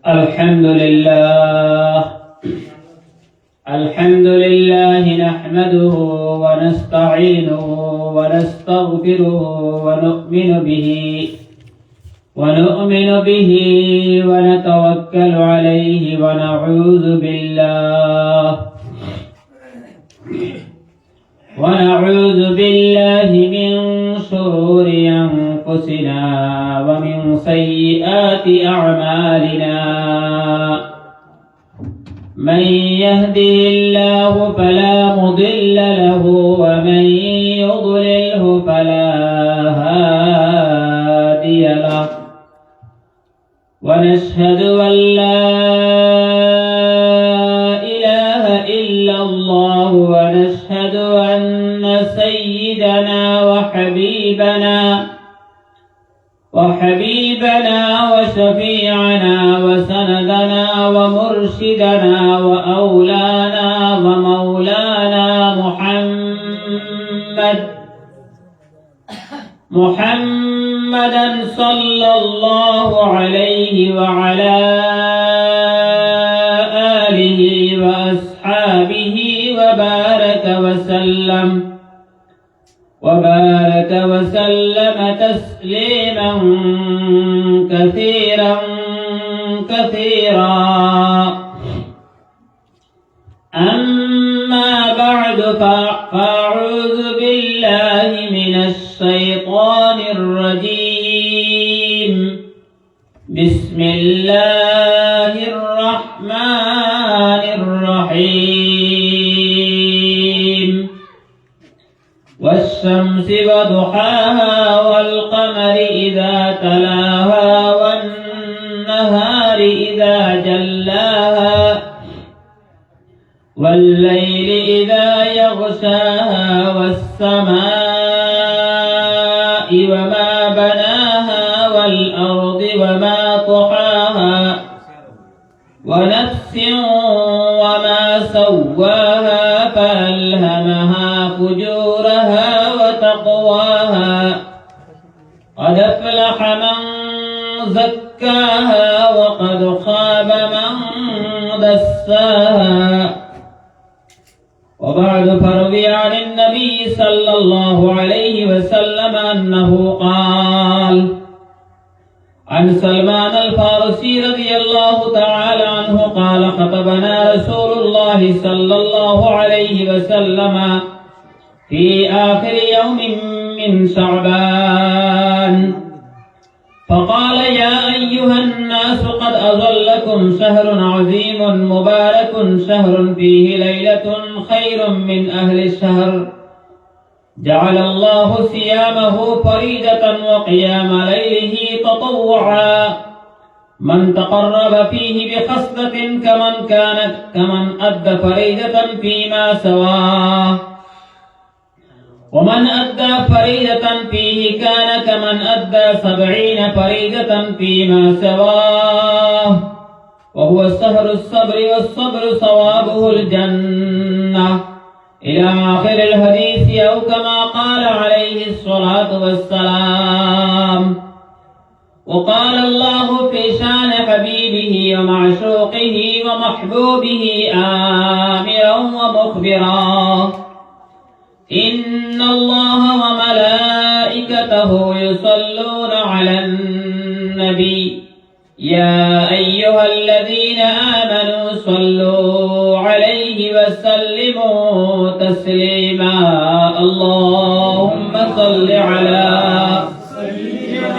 الحمد لله نحمده ونستعينه ونستغفره ونؤمن به ونتوكل عليه ونعوذ بالله من شرور أنفسنا ومن سيئات أعمالنا. من يهده الله فلا مضل له ومن يضلله فلا هادي له. ونشهد أن لا إله إلا الله ونشهد أن سيدنا وحبيبنا وشفيعنا وسندنا ومرشدنا ومولانا محمدا صلى الله عليه وعلى آله وأصحابه وبارك وسلم تسليما كثيرا. أما بعد فأعوذ بالله من الشيطان الرجيم. بسم الله الرحمن الرحيم. والشمس وضحاها والقمر إذا تلاها والنهار إذا جلاها والليل إذا يغشاها والسماء وما بناها والأرض وما طحاها ونفس وما سواها فألهمها فجورها وتقواها. قد أفلح من زكاها وقد خاب من دساها. وبعد فروي عن النبي صلى الله عليه وسلم أنه قال: عن سلمان الفارسي رضي الله تعالى عنه قال: خطبنا رسول الله صلى الله عليه وسلم في آخر يوم من شعبان فقال: يا أيها الناس قد أظلكم شهر عظيم مبارك، شهر فيه ليلة خير من أهل الشهر، جعل الله صيامه فريضة وقيام ليله تطوعا. من تقرب فيه بخصلة كمن أدى فريضة فيما سواه، ومن أدى فريضة فيه كان كمن أدى 70 فريضة فيما سواه. وهو شهر الصبر، والصبر ثوابه الجنة، إلى آخر الحديث، أو كما قال عليه الصلاة والسلام. وقال الله في شان حبيبه ومعشوقه ومحبوبه آمرا ومخبرا: إن الله وملائكته يصلون على النبي، يا أيها الذين آمنوا صلوا عليه وسلموا تسليما. اللهم صل على سيدنا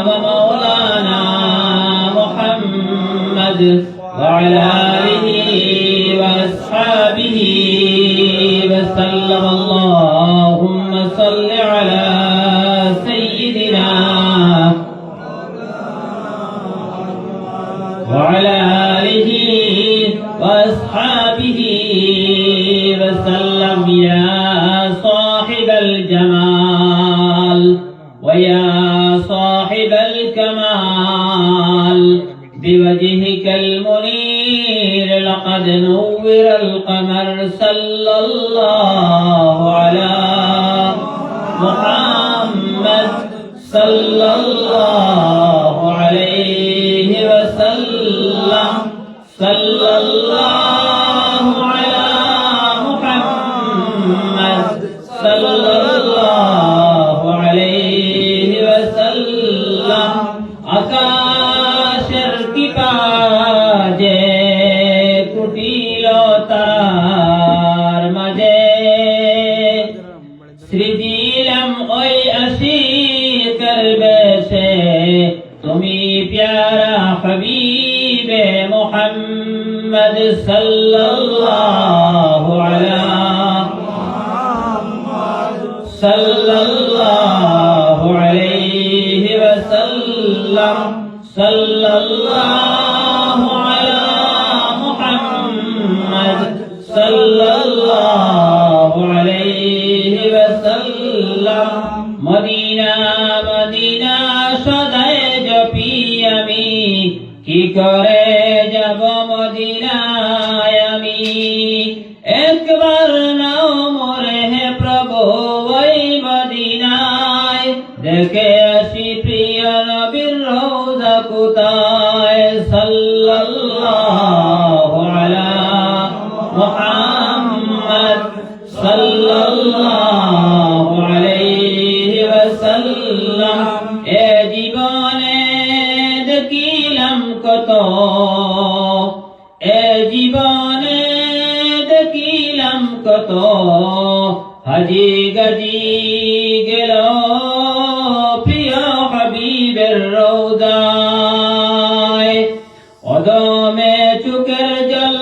ومولانا محمد وعلى آله وأصحابه وسلم. اللهم صل على سيدنا وعلى آله وأصحابه وسلم. يا صاحب الجمال ويا صاحب الكمال، بوجهك المنير لقد نور القمر. صلى الله على محمد صلى الله عليه حبيب محمد صلى الله على صلى الله عليه وسلم صلى الله على محمد صلى الله عليه وسلم Medina Medina সদায় জপি আমি কি করে যাব মদিনায় আমি একবার নাও মোরে হে প্রভু ওই মদিনায় দেখে আসি প্রিয় নবীর রওজা কোথায় সাল্লাল্লাহু আলা মুহাম্মদ সাল্লাল্লাহু আলাইহি ওয়াসাল্লাম এ জীবনে দেখিলাম কত এ জীবনে দেখিলাম কত হাজি গাজি গেল প্রিয় হাবিবের রওজায় অদমে চোখের জল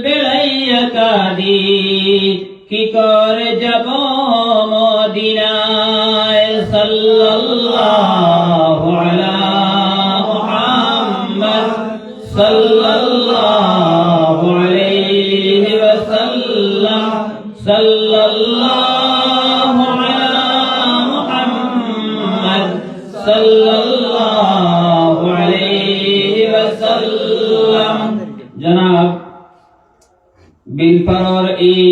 বেড়াইয়া কাঁদি কি করে যাব মদিনায় সাল্লাল্লাহু আলা মুহাম্মদ সাল্লাল্লাহু আলাইহি ওয়াসাল্লাম সাল্লাল্লাহু আলা মুহাম্মদ সাল্লাল্লাহু আলাইহি ওয়াসাল্লাম জনাব বিলপাড়ার এই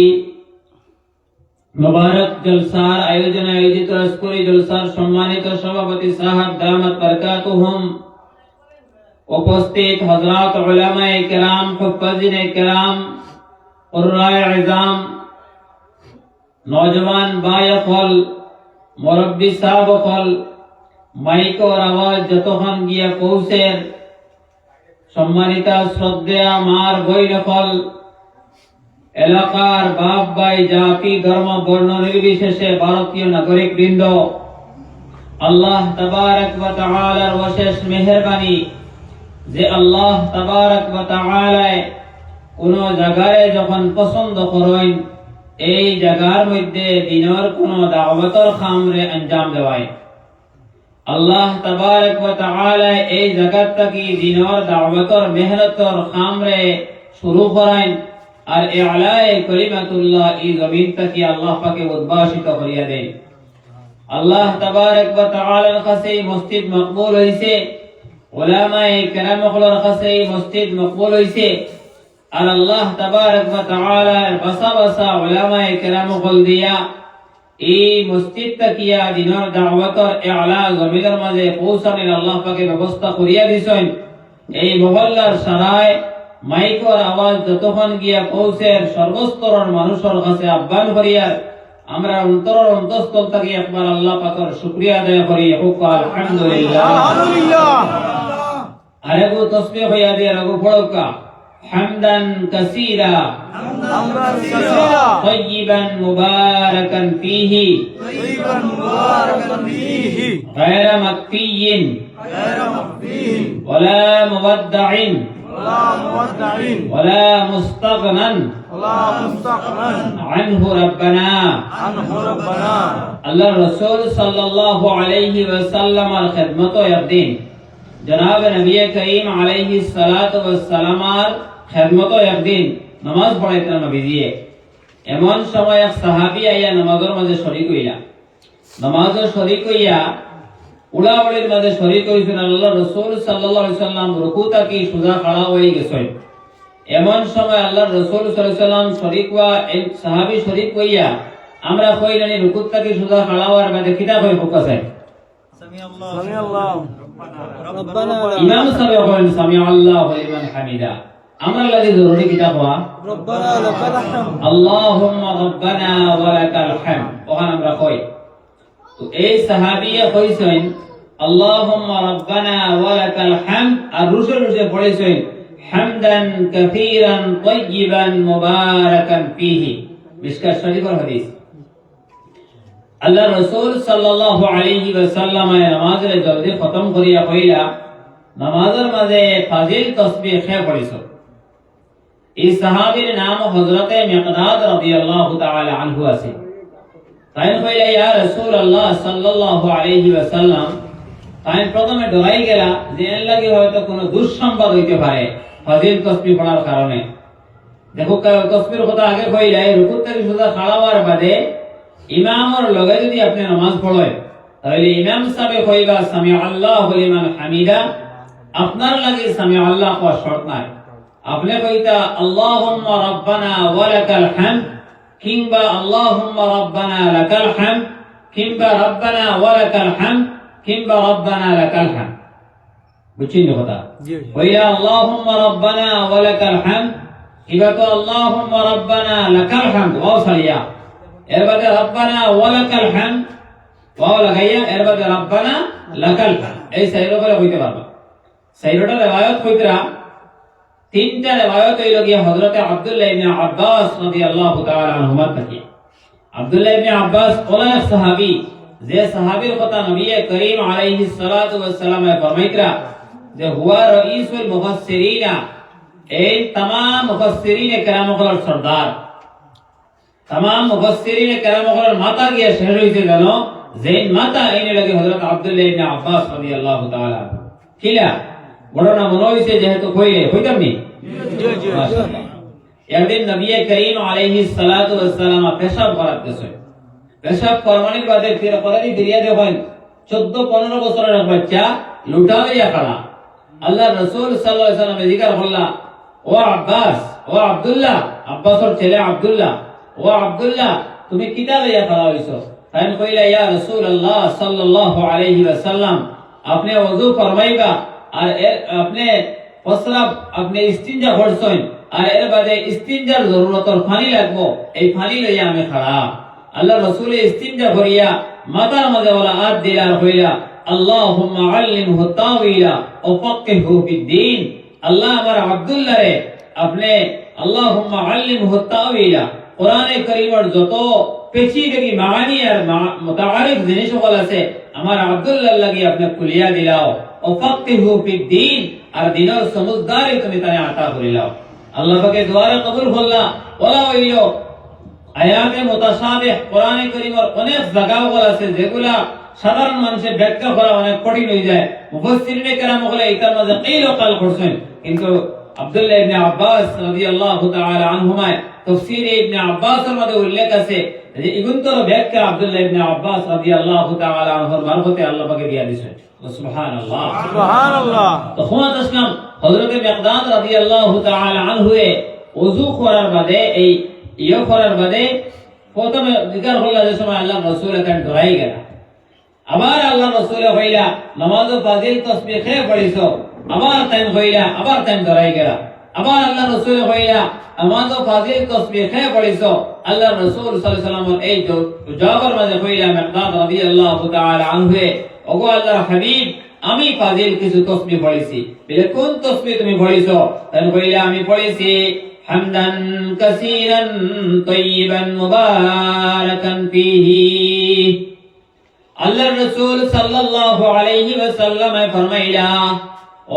মুবারক জলসার আয়োজনে আয়োজিত আজকুরি জলসার সম্মানিত সভাপতি সাহেব দামাত বরকাতুহুম উপস্থিত হযরত উলামায়ে কেরাম হুফাজিনে কেরাম কুররায়ে ইজাম নওজওয়ান বায়ফল মুরব্বি সাহাবফল মাইকর আওয়াজ যতক্ষণ গিয়া পৌঁছের সম্মানিত শ্রদ্ধেয় মার বৈনফল এলাকার বাপ ভাই জাতি ধর্ম বর্ণ নির্বিশেষে ভারতীয় নাগরিক বৃন্দ আল্লাহ তাবারক ওয়া তাআলার অশেষ মেহেরবানি যে আল্লাহ তাবারক ওয়া তাআলা কোন জায়গায় যখন পছন্দ করেন এই জায়গার মধ্যে দিনের কোন দাওয়াতের কামরে আঞ্জাম দেওয়ায় আল্লাহ তাবারক ওয়া তাআলা এই জায়গাটাকে দিনের দাওয়াতের মেহনতের কামরে শুরু করেন আর ইলায়ে কালিমাতুল্লাহ এই জমিনটাকে আল্লাহ পাকে উদ্ভাসিত করিয়া দেন আল্লাহ তাবারক ওয়া তাআলার কাছে মসজিদ মকবুল হইছে উলামায়ে কেরামগুলোর কাছে মসজিদ মকবুল হইছে আর আল্লাহ তাবারক ওয়া তাআলার বাসা বাসা উলামায়ে কেরামগুল দিয়া এই মসজিদটাকে দিনের দাওয়াতের ইলা জমিনের মাঝে পৌঁছানোর আল্লাহ পাকে ব্যবস্থা করিয়া দিছেন এই মহল্লার সারায় মাইকর আওয়াজ যতক্ষণ গিয়া পৌঁছের সর্বস্তরের মানুষের কাছে আহ্বান করিয়ার আমরা অন্তরের অন্তঃস্থল থেকে একবার আল্লাহ পাকের শুকরিয়া আদায় করি আলহামদুলিল্লাহ আরেগো তাসবিহ হইয়া দিয়ে রাগো পড়কা হামদান কাসীরা তাইয়িবান মুবারাকান ফীহি গায়রা মাকফিয়িন ওয়ালা মুওয়াদ্দাইন ولا مستغنى عنه ربنا الله رسول صلى الله عليه وسلم الخدمت يقدين جناب نبی کریم علیہ الصلوۃ والسلام خدمت يقدين নামাজ পড়াইতেন নবীজি এমন সময় এক সাহাবী আইয়া নামাজের মাঝে শরীক হইলা নামাজের শরীক হইয়া উলাওয়ালির মাঝে শরীক হইছেন আল্লাহ রাসূল সাল্লাল্লাহু আলাইহি সাল্লাম রুকুতা কি সুজা খাড়া হয়ে গেছেন এমন সময় আল্লাহ রাসূল সাল্লাল্লাহু আলাইহি সাল্লাম শরীক ওয়া এই সাহাবী শরীক হইয়া আমরা কইলানি রুকুতা কি সুজা খাড়া হওয়ার বাদে কিতা কই ফোকাসে সামি আল্লাহ রব্বানা ইমাম সাহেব বলেন সামি আল্লাহু লিমান হামিদা আমরা লাগি জরুরি কিতা কোয়া রব্বানা লাকাল হামদ আল্লাহুম্মা রব্বানা ওয়া লাকাল হামদ ওখানে আমরা কই তো এই সাহাবীয়া কইছেন আল্লাহুম্মা রব্বানা ওয়া লাকাল হামদ আর রুসুল পড়েছেন হামদান কাসীরান তাইয়িবান মুবারাকান ফীহি মিশকাত শরীফের হাদিস আল্লাহ রাসূল সাল্লাল্লাহু আলাইহি ওয়াসাল্লাম নামাজের জলদি খতম করিয়া কইলা নামাজের মাঝে ফাজিল তাসবিহ খেয়ে পড়িছ। এই সাহাবীর নাম হযরতে মিকদাদ রাদিয়াল্লাহু তাআলা আনহু আছে। তাই কইলা ইয়া রাসূলুল্লাহ সাল্লাল্লাহু আলাইহি ওয়াসাল্লাম, তাই প্রথমে ডরাই গেলা যে এর লাগি হয়তো কোনো দুঃসংবাদ হইতে পারে ফাজিল তাসবিহ পড়ার কারণে। দেখো তাসবিহর কথা আগে কইলা, এই রুকু থেকে সোজা খাড়া হওয়ার বাদে ইমামের লগে যদি আপনি নামাজ পড়েন তাহলে ইমাম সাহেব কইবা সামি আল্লাহু লিমান হামিদা, আপনার লাগি সামি আল্লাহ কোয়া শর্ত নাই। আপনি কইতা আল্লাহুম্মা রাব্বানা ওয়া লাকাল হামদ, কিংবা আল্লাহুম্মা রাব্বানা লাকাল হামদ, কিংবা রাব্বানা ওয়া লাকাল হামদ, কিংবা রাব্বানা লাকাল হামদ। বুঝছেন কথা? কইলা আল্লাহুম্মা রাব্বানা ওয়া লাকাল হামদ, কিংবা তো আল্লাহুম্মা রাব্বানা লাকাল হামদ ওয়া সালিয়া, এর বাদে রাব্বানা ওয়া লাকাল হামদ ওয়া লাগাইয়া এর বাদে রাব্বানা লাকাল হামদ, এই সাইরো করে কইতে পারবা। সাইরোটা রিওয়ায়াত কইতরা তিনটা রিওয়ায়াত হইল গিয়া হযরতে আব্দুল্লাহ ইবনে আব্বাস রাদিয়াল্লাহু তাআলা আনহুমা থেকে। আব্দুল্লাহ ইবনে আব্বাস কোন সাহাবী, যে সাহাবীর কথা নবী করিম আলাইহিস সালাতু ওয়াস সালাম ফরমাইতরা যে হুয়া রাইসুল মুফাসসিরিনা, এই तमाम মুফাসসিরিন কেরামগুলোর সরদার, तमाम মুফাসসিরিন কেরামগুলোর মাথা গিয়া শেষ হইছে জানো, যেই মাথা এনে লাগে হযরত আব্দুল্লাহ ইবনে আব্বাস রাদিয়াল্লাহু তাআলা কিলা ঘটনা মনে হইছে যেহেতু কইলে হইতাম নি। মাশাআল্লাহ। একদিন নবী করিম আলাইহিস সালাতু ওয়াস সালাম পেশাব করাতেছে। পেশাব করমানির বাদে ফিরে করারি ফিরিয়া দেখেন 14-15 বছরের এক বাচ্চা লুটা লইয়া খাড়া। আল্লাহ রাসূল সাল্লাল্লাহু আলাইহি ওয়াসাল্লাম জিকির করলা, ও আব্বাস, ও আব্দুল্লাহ, আব্বাসের ছেলে আব্দুল্লাহ, ও আব্দুল্লাহ তুমি কিতা লইয়া খাড়া হইছো? তাই কইলা ইয়া রাসূলুল্লাহ সাল্লাল্লাহু আলাইহি ওয়াসাল্লাম, আপনি ওযু ফরমাইবা আর আপনি প্রস্রাব আপনি ইস্তিনজা করছেন আর এর বাদে ইস্তিনজার জরুরতর পানি লাগবো, এই পানি লইয়া আমি খাড়া। আল্লাহ রাসূল ইস্তিনজা করিয়া মাথার মাঝে ওলা হাত দিলা আর কইলা আল্লাহুম্মা আল্লিমহু তাওয়িলা ওয়া ফাক্কিহহু ফিদ্দীন, আল্লাহ আমার আব্দুল্লাহ রে আপনি আল্লাহুম্মা আল্লিমহু তাওয়িলা, কোরআনে কারীমের যত পেচীদগি মানি আর মুতাআরিফ জিনিস সকল আছে আমার আব্দুল্লাহ লাগি আপনি খুলিয়া দিলাও, ও ফাক্কিহু ফিদ্দীন আর দিনের সমঝদারি তুমি তারে আতা করিলাও। আল্লাহ পাকে দোয়া কবুল করলা। ওলা হইল আয়াতে মুতাশাবিহ কোরআনে কারীমের অনেক জায়গাগুলো আছে যেগুলা সাধারণ মানুষের ব্যাখ্যা করা অনেক কঠিন হয়ে যায়। মুফাসসিরিনে কেরাম হলে এটার মাঝে কিল ও কাল করছেন, কিন্তু আব্দুল্লাহ ইবনে আব্বাস রাদিয়াল্লাহু তাআলা আনহুমা তাফসীরে ইবনে আব্বাসের মধ্যে উল্লেখ আছে যে ইগুন্তর ব্যাখ্যা আব্দুল্লাহ ইবনে আব্বাস রাদিয়াল্লাহু তাআলা আনহুর মারফতে আল্লাহ পাকে দিয়া দিয়েছেন। সুবহানাল্লাহ সুবহানাল্লাহ। তখন আসলাম হযরতে মিকদাদ রাদিয়াল্লাহু তাআলা আনহু ওযু করার বাদে এই করার বাদে প্রথমে জিকির হলো যে সময় আল্লাহ রাসূল এখানে দৌড়াই গেল। আবার আল্লাহ রাসূল কইলা নামাজ ফাজিল তাসবিহ খেয়ে পড়িছো, আবার টাইম কইলা আবার টাইম দৌড়াই গেল। আবার আল্লাহ রাসূল কইলা নামাজ ফাজিল তাসবিহ খেয়ে পড়িছো, আল্লাহ রাসূল সাল্লাল্লাহু আলাইহি ওয়াসাল্লাম এই জবাবের মাঝে কইলা মিকদাদ রাদিয়াল্লাহু তাআলা আনহু, ওগো আল্লাহর হাবিব আমি ফাজিল কিছু তাসবিহ পড়িছি। বলে কোন তাসবিহ তুমি পড়িছো? তাই কইলা আমি পড়িছি হামদান কাসীরান তাইয়িবান মুবারাকান ফীহি। আল্লাহর রাসূল সাল্লাল্লাহু আলাইহি ওয়াসাল্লাম ফরমাইলা,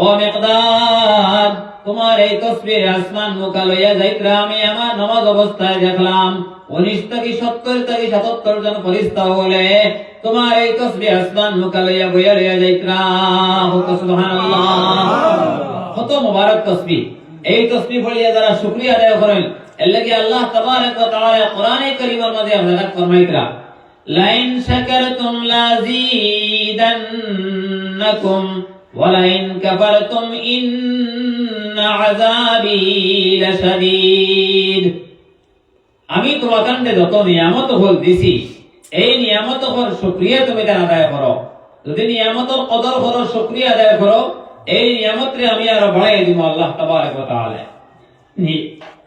ও মিকদাদ তোমার এই তাসবিহ আসমান মুখা লইয়া যাইতরা আমি আমার নামাজ অবস্থায় দেখলাম 19 থেকে 70 থেকে 77 জন ফেরেশতা হলে তোমার এই তাসবিহ আসমান মুখা লইয়া বইয়া লইয়া যাইতরা। সুবহানাল্লাহ। কত মুবারক তাসবিহ। এই তাসবিহ পড়িয়া যারা শুকরিয়া আদায় করেন এর লাগি আল্লাহ তাবারক ওয়া তাআলা কোরআনে কারীমের মধ্যে আপনারা ফরমাইতরা লাইন শাকারতুম লাযীদান্নাকুম ওয়া লাইন কাফারতুম ইন্না আযাবি লাশাদীদ। আমি তোমাকে যত নিয়ামত হল দিছি এই নিয়ামত হল শুকরিয়া তুমি তার আদায় করো। যদি নিয়ামতের কদর করো শুকরিয়া আদায় করো এই নিয়ামতরে আমি আরো বাড়াই দিব আল্লাহ তাবারক ওয়া তাআলা।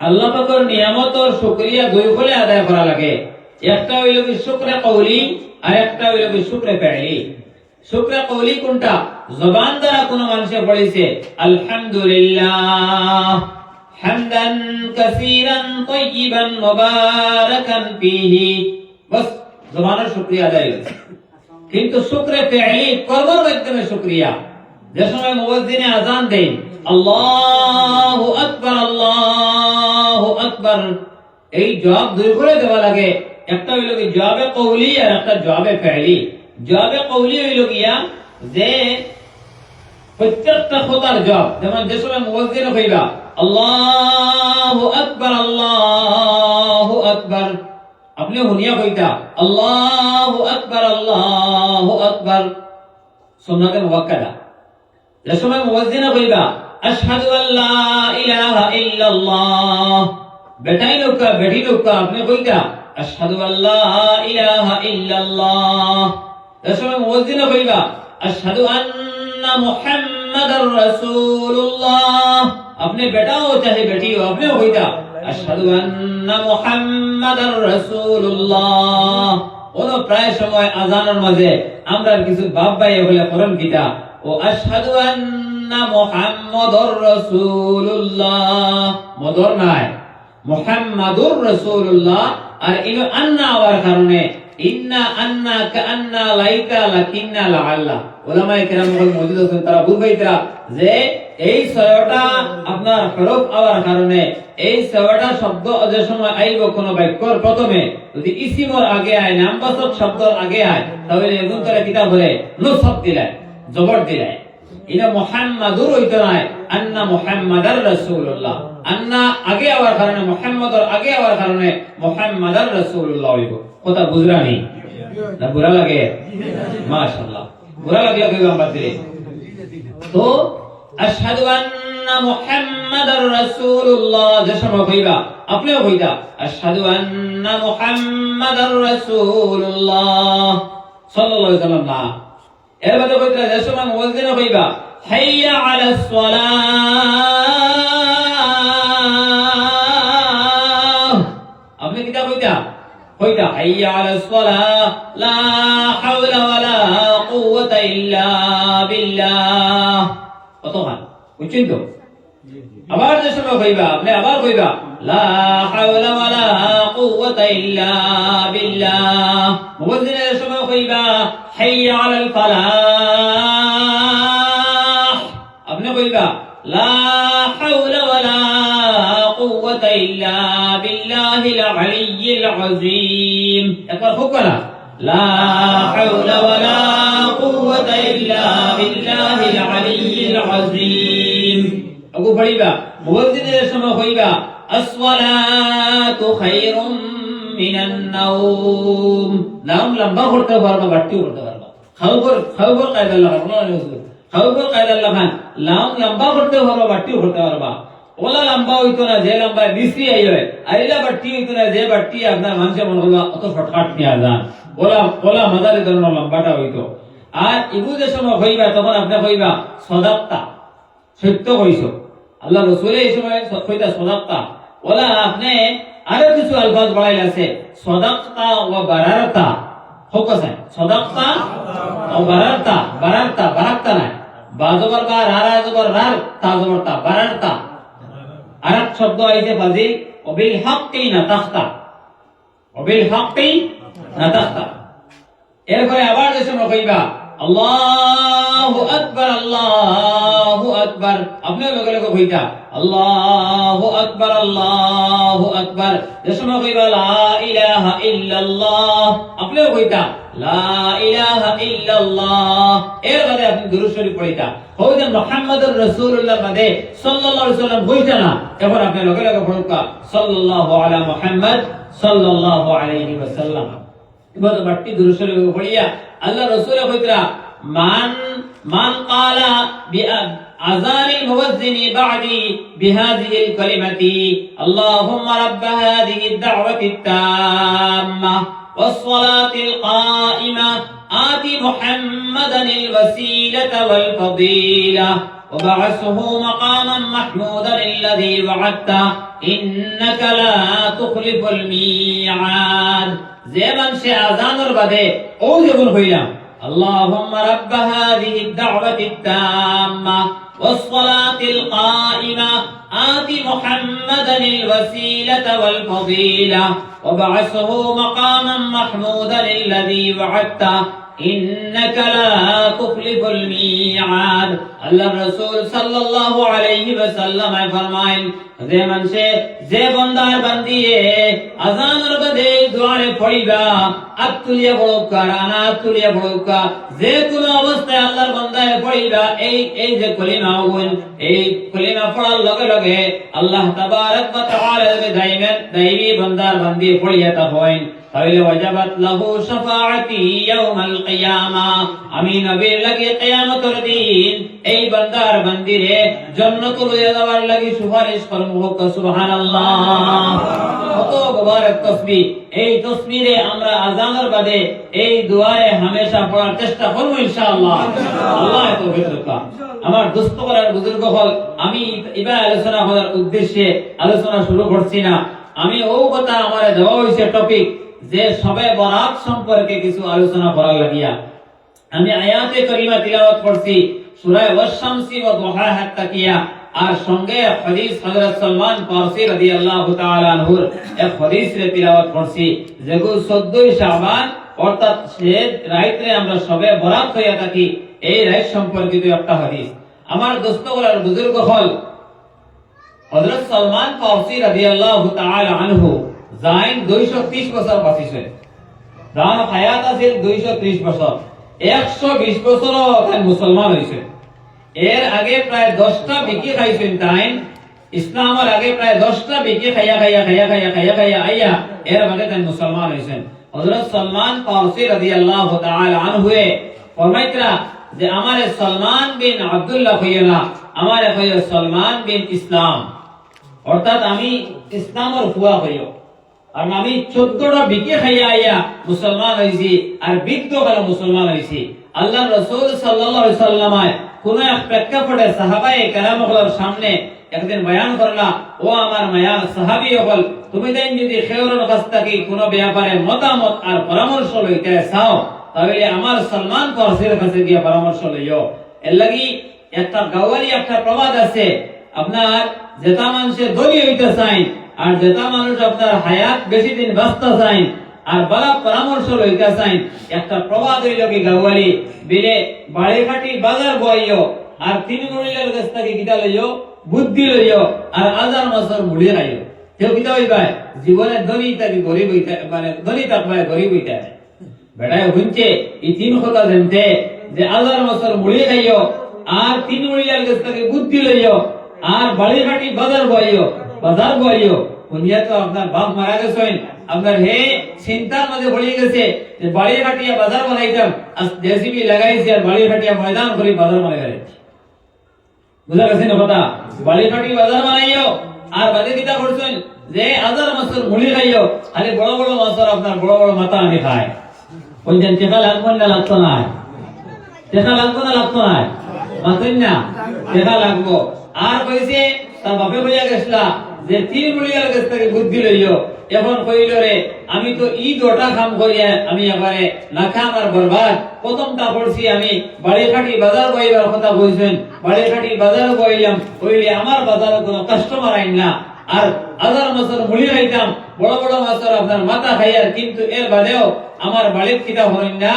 আল্লাহ পাকের নিয়ামতের শুকরিয়া দুই ফলে আদায় করা লাগে। একটা হইল কি শুকরে কওলি আর একটা হইল কি শুকরে ফি'লি। শুকরে কওলি কোনটা? জবান দ্বারা কোন মানুষে বলেছে আলহামদুলিল্লাহ হামদান কাসীরান তাইয়িবান মুবারাকান ফীহি, বাস জবানের শুকরিয়া আদায় হয়েছে। কিন্তু শুকরে ফি'লি কর্মের মাধ্যমে শুকরিয়া, যে সময় মুয়াজ্জিনে আযান দেন আল্লাহু আকবার, এই জবাব দুই করে দেওয়া লাগে। একটা হইল কি জবাবে কওলি আর একটা জবাবে ফি'লি। জবাবে কওলি হইল গিয়া যে প্রত্যেকটা খোদার জবাব, যেমন যে সময় মুয়াজ্জিন কইবা আল্লাহু আকবার, আপনি হুনিয়া কইতা আল্লাহু আকবার, সুন্নাতে মুআক্কাদা। যে সময় মুয়াজ্জিন কইবা আশহাদু আল্লা ইলাহা ইল্লাল্লাহ, বেটাই লোকা বেটি লোকা আপনি কইতা আশহাদু আল্লা ইলাহা ইল্লাল্লাহ। যে সময় মুয়াজ্জিন কইবা আশহাদু আন্না মুহাম্মাদার রাসূলুল্লাহ, আপনি বেটাও চাহে বেটিও আপনি কইতা আশহাদু আন্না মুহাম্মাদার রাসূলুল্লাহ। ওনো প্রায় সময় আযানের মাঝে আমরা কিছু বাপ ভাই বলে কোরআন কিতা ও আশহাদু আন্না মুহাম্মাদুর রাসূলুল্লাহ, মদর নাই মুহাম্মাদুর রাসূলুল্লাহ। আর ইনো আন্না হওয়ার কারণে ইন্না আন্না কান্না লাইতা লাকিন্না লাআল্লা, উলামায়ে কেরাম মওজুদ আছেন তারা বুঝাইতরা যে এই ছয়টা আপনার হরফ হওয়ার কারণে এই ছয়টা শব্দ যে সময় আইব কোন বাক্যর প্রথমে যদি ইসিমর আগে আয় নামবাচক শব্দর আগে আয় তাহলে এমন করে কিতাব বলে নুসব দিলায় জবর দিলায়। ইনা মুহাম্মাদুর হইতো না আন্না মুহাম্মাদার রাসূলুল্লাহ, আন্না আগে আওয়ার কারণে মুহাম্মাদর আগে আওয়ার কারণে মুহাম্মাদার রাসূলুল্লাহ হইব। কথা বুঝরানি না বুরা লাগে? মাশাআল্লাহ, বুরা লাগলে কইবা বাদ দিলে তো আশহাদু আন্না মুহাম্মাদার রাসূলুল্লাহ যে সময় কইবা আপনিও কইতা আশহাদু আন্না মুহাম্মাদার রাসূলুল্লাহ সাল্লাল্লাহু আলাইহি ওয়াসাল্লাম না। এর বাদে কইতা যে সময় মুয়াজ্জিন কইবা হাইয়া আলাস সালাহ, আপনি কিতা কইতা কইতা হাইয়া আলাস সালাহ লা হাওলা ওয়ালা কুওয়াতা ইল্লা বিল্লাহ। কতক্ষণ বুঝছেন তো? আবার যে সময় কইবা আপনি আবার কইবা লা হাওলা ওয়ালা কুওয়াতা ইল্লা বিল্লাহ। মুয়াজ্জিনের সময় কইবা হাইয়া আলাল ফালাহ, আপনি কইবা লা হাওলা ওয়ালা কুওয়াতা ইল্লা বিল্লাহিল আলিয়্যিল আযীম। একবার খুব বলা লা হাওলা ওয়ালা কুওয়াতা ইল্লা বিল্লাহিল আলিয়্যিল আযীম। ওগো পড়িবা মুয়াজ্জিনের সময় কইবা আসসালাতু খায়রুম মিনান নাওম, নাম লম্বা করতে পারবা বাড়তি করতে পারবা। খাওয়ার কায়দা আল্লাহ খাওয়ার কায়দা আল্লাহ খান নাম লম্বা করতে পারবা বাড়তি করতে পারবা। ওলা লম্বা হইতো না যে লম্বা নিচি আই হয়, আইলা বাড়তি হইতো না যে বাড়তি আপনার মানুষের মনে করবা অত ফটফট নিয়ে যান। ওলা মাদারি ধরনের লম্বাটা হইতো। আর ইবু যে সময় কইবা তখন আপনি কইবা সদাক্তা, সত্য কইছো। আল্লাহ রাসূল এই সময় কইতা সদাক্তা। ওলা আপনি আরো কিছু আলফাজ বাড়াইল আছে সদাক্তা ওয়া বারারতা, হোক আছে সদাক্তা ও বারারতা, বারারতা না বা জবর বা রা জবর রার তা জবর তা বারারতা। আরেক শব্দ আইছে ফাজিল ওবিল হাক্কি নাতাখতা, ওবিল হাক্কি নাতাখতা। এরপরে আবার যে সময় কইবা আল্লাহু আকবার, আপনি লগে লগে কইতা আল্লাহু আকবার। যে সময় কইবা লা ইলাহা ইল্লাল্লাহ, আপনিও কইতা লা ইলাহা ইল্লাল্লাহ। এর বাদে আপনি দুরূদ শরীফ পড়িতা হইছেন মুহাম্মাদুর রাসূলুল্লাহ বাদে সাল্লাল্লাহু আলাইহি ওয়াসাল্লাম কইতা না, এখন আপনি লগে লগে পড়ুকা সাল্লাল্লাহু আলা মুহাম্মদ সাল্লাল্লাহু আলাইহি ওয়াসাল্লাম। এবার বাড়তি দুরূদ শরীফ পড়িয়া আল্লাহ রাসূল কইতরা মান ক্বালা বিআযানিল মুয়াজ্জিনি বা'দি বিহাযিহিল কালিমাতি আল্লাহুম্মা রাব্ব হাযিহিদ দা'ওয়াতিত তাম্মা ওয়াস সালাতিল কাইমা আতি মুহাম্মাদানিল ওয়াসিলাতা ওয়াল ফাদিলা وبعثه مقاما محمودا الذي وعدته إنك لا تخلف الميعاد। زمان সে আযানের বাদে ও যেমন হইলাম اللهم رب هذه الدعوة التامة والصلاة القائمة آت محمدا الوسيلة والفضيلة وبعثه مقاما محمودا الذي وعدته إنك لا تخلف الميعاد আল্লাহ রাসূল সাল্লাল্লাহু আলাইহি ওয়াসাল্লাম ফরমায়েন যে মানুষে যে বান্দার বান্দিয়ে আযানের বাদে দুআরে পড়িবা আতুলিয়া বড়কা রানা আতুলিয়া বড়কা যে কোন অবস্থায় আল্লাহর বান্দায় পড়িবা এই যে কলিমা হন এই কলিমা পড়ার লগে লগে আল্লাহ তাবারক ওয়া তাআলা দাইমি বান্দার বান্দিয়ে পড়িয়া তা হইন তাহলে ওয়াজাবাত লাহু শাফাআতি ইয়াউমাল কিয়ামা আমি নবীর লাগি কিয়ামতের দিন এই বান্দার বান্দিরে জান্নাত লইয়া যাওয়ার লাগি সুপারিশ করব সুবহানাল্লাহ কত মুবারক তাসবিহ এই তাসবিহে আমরা আযানের বাদে এই দুআয়ে হামেশা পড়ার চেষ্টা করব ইনশাআল্লাহ আল্লাহ তৌফিক দান আমার দোস্ত করার বুজুর্গ হল আমি ইবা আলোচনা করার উদ্দেশ্যে আলোচনা শুরু করছি না আমি ও কথা আমারে দেওয়া হইছে টপিক যে সবে বরাত সম্পর্কে কিছু আলোচনা করার লাগিয়া আমি আয়াতে কারিমা তিলাওয়াত করছি সূরা ওয়াশ-শামসি ওয়া দুহাহা তাকিয়া আর সঙ্গে হাদিস হযরত সালমান ফারসি রাদিয়াল্লাহু তাআলা আনহুর এক হাদিস রে তিলাওয়াত করছি যেগু 14 শাবান অর্থাৎ সে রাতে আমরা সবে বরাত হইয়া থাকি এই রাত সম্পর্কিত একটা হাদিস আমার দোস্তগণের বুজুর্গ হল হযরত সালমান ফারসি রাদিয়াল্লাহু তাআলা আনহু জাইন 230 বছর বাঁচিছেন দান হায়াত আছে 230 বছর 120 বছর তাই মুসলমান হইছে এর আগে প্রায় 10টা বিকি খাইছেন তাই ইসলামের আগে প্রায় 10টা বিকি খাইয়া আইয়া এর আগে তাই মুসলমান হইছেন হযরত সালমান ফারসি রাদিয়াল্লাহু তাআলা আনহু ফরমাইতরা যে আমারে সালমান বিন আব্দুল্লাহ কইনা আমারে কইও সালমান বিন ইসলাম অর্থাৎ আমি ইসলামের ফুয়া কইও আর আমি 14টা বিকে খাইয়া আইয়া মুসলমান হইছি আর বিদ্য কালে মুসলমান হইছি আল্লাহর রাসূল সাল্লাল্লাহু আলাইহি ওয়াসাল্লাম কোন এক প্রেক্ষাপটে সাহাবায়ে কেরামগুলোর সামনে একদিন বয়ান করলা ও আমার মায়ার সাহাবী হল তুমি দেন যদি খেয়রের কাছ থেকে কোন ব্যাপারে মতামত আর পরামর্শ লইতে চাও তাহলে আমার সালমান ফারসির কাছে গিয়ে পরামর্শ লইও এর লাগি একটা গাওয়ালি একটা প্রবাদ আছে আপনার যেটা মানুষে দলি হইতে চায় আর যেটা মানুষ আপনার হায়াত বেশি দিন বাঁচতে চায় আর বলা পরামর্শ লইতে চায় একটা প্রবাদ হইল কি গাওয়ালি বিলে বাড়িঘাটি বাজার বইও আর তিন মুড়িলের কাছ থেকে কিতা লইও বুদ্ধি লইও আর আজার মাসর মুড়ি খাইও কেউ কিতা হইবা জীবনে ধনী থাকি গরিব হইতে মানে ধনী থাকবায় গরিব হইতে বেড়ায় হুঁচে এই তিন কথা জানতে যে আজার মাসর মুড়ি খাইও আর তিন মুড়িলের কাছ থেকে বুদ্ধি লইও আর বাড়িঘাটি বাজার বইও দুনিয়া তো আপনার বাপ মারা গেছেন আপনার হে চিন্তার মধ্যে পড়ে গেছে যে বাড়িঘাটিয়া বাজার বানাইতাম আর জেসিবি লাগাইছি আর বাড়িঘাটিয়া ময়দান করে বাজার বানাই গেছে বুঝা গেছে না কথা বাড়িঘাটি বাজার বানাইও আর বাদে কিতা করছেন যে আজার মাসের মুড়ি খাইও খালি বড় বড় মাছের আপনার বড় বড় মাথা আনি খায় কোনদিন টেকা লাগবে না লাগতো না টেকা লাগতো না লাগতো না মাতেন না টেকা লাগবো আর কইছে তার বাপে বইয়া গেছলা যে তিন মুড়িয়ার কাছ থেকে বুদ্ধি লইও এখন কইল রে আমি তো ই দুটা কাম করিয়া আমি এবারে না খাম আর বরবাদ প্রথমটা পড়ছি আমি বাড়িঘাটি বাজার বইবার কথা কইছেন বাড়িঘাটি বাজার বইলাম কইলে আমার বাজারে কোনো কাস্টমার আইন না আর হাজার মাছের মুড়ি খাইতাম বড় বড় মাছের আপনার মাথা খাইয়ার কিন্তু এর বাদেও আমার বাড়ির কিতা হইন না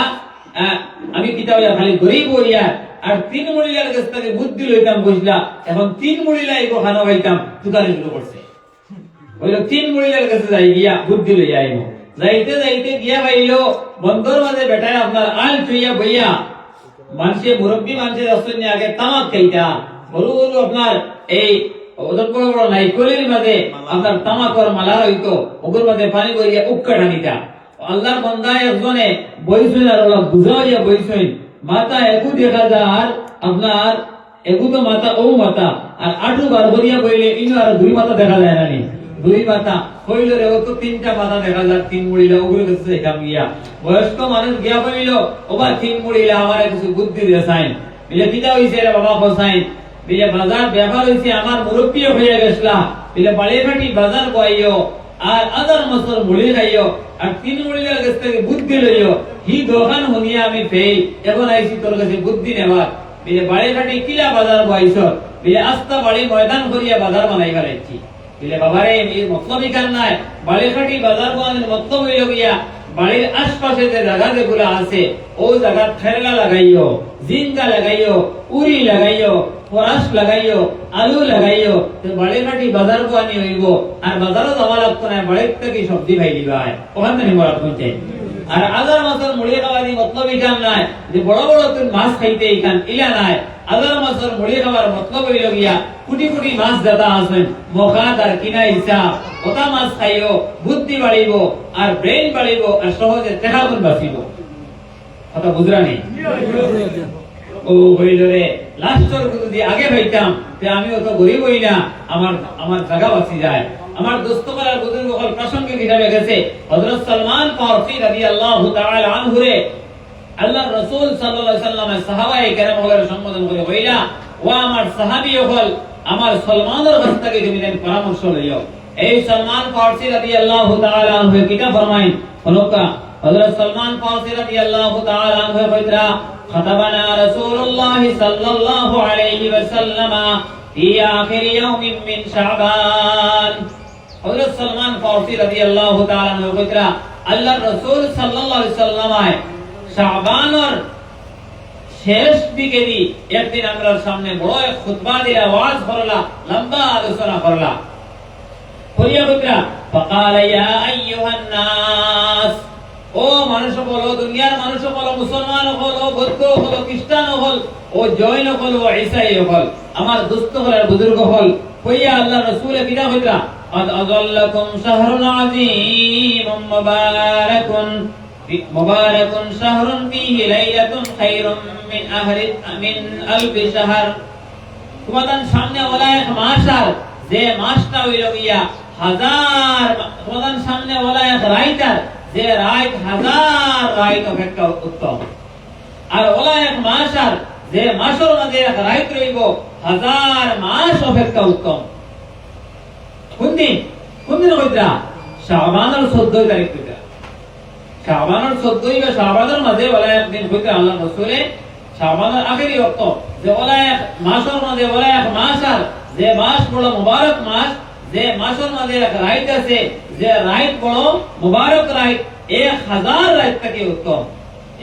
আমি কিতা হইয়া খালি গরিব হইয়া আর তিন মুড়িলার কাছ থেকে বুদ্ধি লইতাম বুঝলা এখন তিন মুড়িলা এগো খানা খাইতাম দোকানে শুরু করছে ওইলো তিন মুড়িলার কাছে যাই গিয়া বুদ্ধি লইয়া আইব যাইতে গিয়া পাইলো বন্দর মাঝে বেটায় আপনার আল চুইয়া বইয়া মানুষে মুরব্বী মানুষের আসছেন আগে তামাক খাইতা বড় বড় আপনার এই ওদের বড় বড় নাইকলের মাঝে আপনার তামাকর মালা হইতো ওগুর মাঝে পানি করিয়া উক্কা ঢানিতা আল্লাহর বান্দায় একজনে বইছেন আর ওরা বুঝাইয়া বইছেন মাথা একু দেখা যায় আর আপনার একু তো মাথা ও মাথা আর আটু বার করিয়া বইলে ইনো আর দুই মাথা দেখা যায় না দুই মাথা হইল রে ও তো তিনটা মাথা দেখা যায় তিন মুড়িলা ওগুলো কাছে দেখাম গিয়া বয়স্ক মানুষ গিয়া বইল ওবার তিন মুড়িলা আমার কিছু বুদ্ধি দেখাইন বিলে পিতা হইছে রে বাবা হোসাইন বিলে বাজার ব্যবহার হইছে আমার মুরব্বী হইয়া গেছলা বিলে বাড়িঘাটি বাজার বইও আর আদার মাসর মুড়ি খাইও আর তিন মুড়িলার কাছ থেকে বুদ্ধি লইও হি দোকান হনিয়া আমি পেই এখন আইছি তোর কাছে বুদ্ধি নেবার বিলে বাড়িঘাটি কিলা বাজার বইছ বিলে আস্তা বাড়ি ময়দান করিয়া বাজার বানাই ফেলাইছি বলে বাবারে এই মতলবই কার নাই বালিখাটি বাজার বানের মতলব হইল গিয়া বাড়ির আশপাশে যে জায়গা যেগুলো আছে ও জায়গা ঠেলা লাগাইও, জিঙ্গা লাগাইও, উড়ি লাগাইও, ফরাস লাগাইও, আলু লাগাইও, বালিখাটি বাজার বানি হইব। আর বাজারও যাওয়া লাগতো না, বাড়ির থেকে সবজি ভাই দিবা ওখান থেকে মরাত পৌঁছাই। আর আজার মাছের মুড়ি খাওয়ার মতলব ইখান নাই যে বড় বড় তুই মাছ খাইতে ইখান ইলা নাই। আজার মাছের মুড়ি খাওয়ার মতলব হইল গিয়া কোটি কোটি মাছ দাতা আছেন মখাত আর কিনা ইচ্ছা ওটা মাছ খাইও, বুদ্ধি বাড়িব আর ব্রেন বাড়িব আর সহজে টেকাগুন বাঁচিব। কথা বুঝরা নেই ও হইল রে লাস্টর যদি আগে ভাইতাম যে আমি অত গরিব হই না, আমার জায়গা বাঁচি যায়। আমার দোস্তরা বুজুর্গ হল প্রাসঙ্গিক হিসাবে গেছে হযরত সালমান ফারসি রাদিয়াল্লাহু তাআলা আনহু রে আল্লাহর রাসূল সাল্লাল্লাহু আলাইহি ওয়াসাল্লামের সাহাবায়ে কেরাম হলের সম্বোধন করে কইলা ও আমার সাহাবী হল আমার সালমানের কাছ থেকে তুমি পরামর্শ লইও। এই সালমান ফারসি রাদিয়াল্লাহু তাআলা আনহু কিটা ফরমাইন হলোকা হযরত সালমান ফারসি রাদিয়াল্লাহু তাআলা আনহু কইতরা খাতাবানা রাসূলুল্লাহ সাল্লাল্লাহু আলাইহি ওয়াসাল্লাম ফি আখির ইয়াউমিন মিন শাবান। হযরত সালমান ফারসি রাদিয়াল্লাহু তাআলা আনহু কইতরা আল্লাহর রাসূল সাল্লাল্লাহু আলাইহি ওয়াসাল্লাম শাবানের শেষ দিকে দি একদিন আমরার সামনে বড় এক খুতবা দিয়ে আওয়াজ করলা, লম্বা আলোচনা করলা। করিয়া কইতরা ফাকালা ইয়া আইয়ুহান নাস, ও মানুষ বলো, দুনিয়ার মানুষ বলো, মুসলমান হল, বৌদ্ধ হল, খ্রিস্টান হল, ও জৈন হল, ও ঈসাই হল, আমার দোস্ত হল আর বুজুর্গ হল। কইয়া আল্লাহ রাসূল কিনা কইতরা আদ আযাল্লাকুম শাহরুন আযীমুম মুবারাকুন শাহরুন ফীহি লাইলাতুন খায়রুম মিন আলফি শাহর। তোমাদের সামনে ওলা এক মাস আর যে মাসটা হইল গিয়া হাজার, তোমাদের সামনে ওলা এক রাত আর যে রাত হাজার রাত অপেক্ষা উত্তম। আর ওলা এক মাস আর যে মাসের মধ্যে এক রাত রইব হাজার মাস অপেক্ষা উত্তম। কোন দিন কইতরা শাবানের 14 তারিখ কইতরা। শাবানের 14 বা শাবানের মাঝে ওলা একদিন কইতরা আল্লাহ রাসূলে শাবানের আখেরি ওয়াক্ত যে ওলা এক মাসের মধ্যে ওলা এক মাস আর যে মাস বড় মুবারক মাস, যে মাসের মধ্যে এক রাত আছে যে রাত বড় মুবারক রাত 1000 রাত থেকে উত্তম।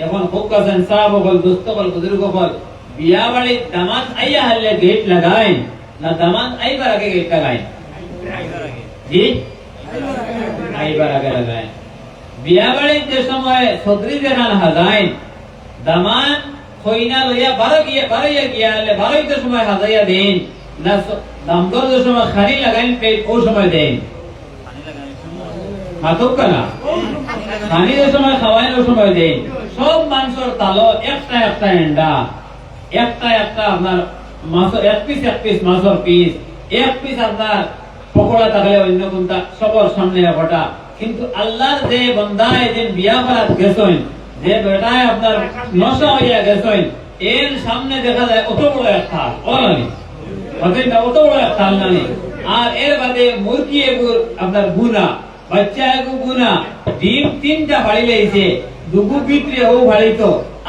এখন খুব কাছেন সাহাব বল, দোস্ত বল, বুজুর্গ বল, বিয়া বাড়ি দামাত আইয়া হলে গেট লাগাই না দামাত আইবার আগে গেট লাগাই? জি আইবার আগে লাগাই। বিয়া বাড়ির যে সময় সদরি দেখান হাজাইন দামান খইনা লইয়া বারোইয়া গিয়া হলে বারোইতে সময় হাজাইয়া দেন না, দামদর যে সময় খানি লাগাইন পেট ও সময় দেন মাতক না, খানি যে সময় খাওয়াইন ও সময় দেন। সব মানুষের তালো একটা একটা এন্ডা, একটা একটা আপনার মাছ এক পিস মাছের পিস, এক পিস আপনার পকোড়া থাকলে অন্য কোনটা সবার সামনে ঘটা। কিন্তু আল্লাহর যে বন্দায় যে বিয়া করাত গেছেন, যে বেটায় আপনার নশা হইয়া গেছেন, এর সামনে দেখা যায় অত বড় এক থাল অলানি, অত বড় এক থাল নানি। আর এর বাদে মুরগি এগুর আপনার গুনা, বাচ্চা এগু গুনা, ডিম 3টা বাড়ি লাইছে, দুগু ভিতরে ও ভাড়িত,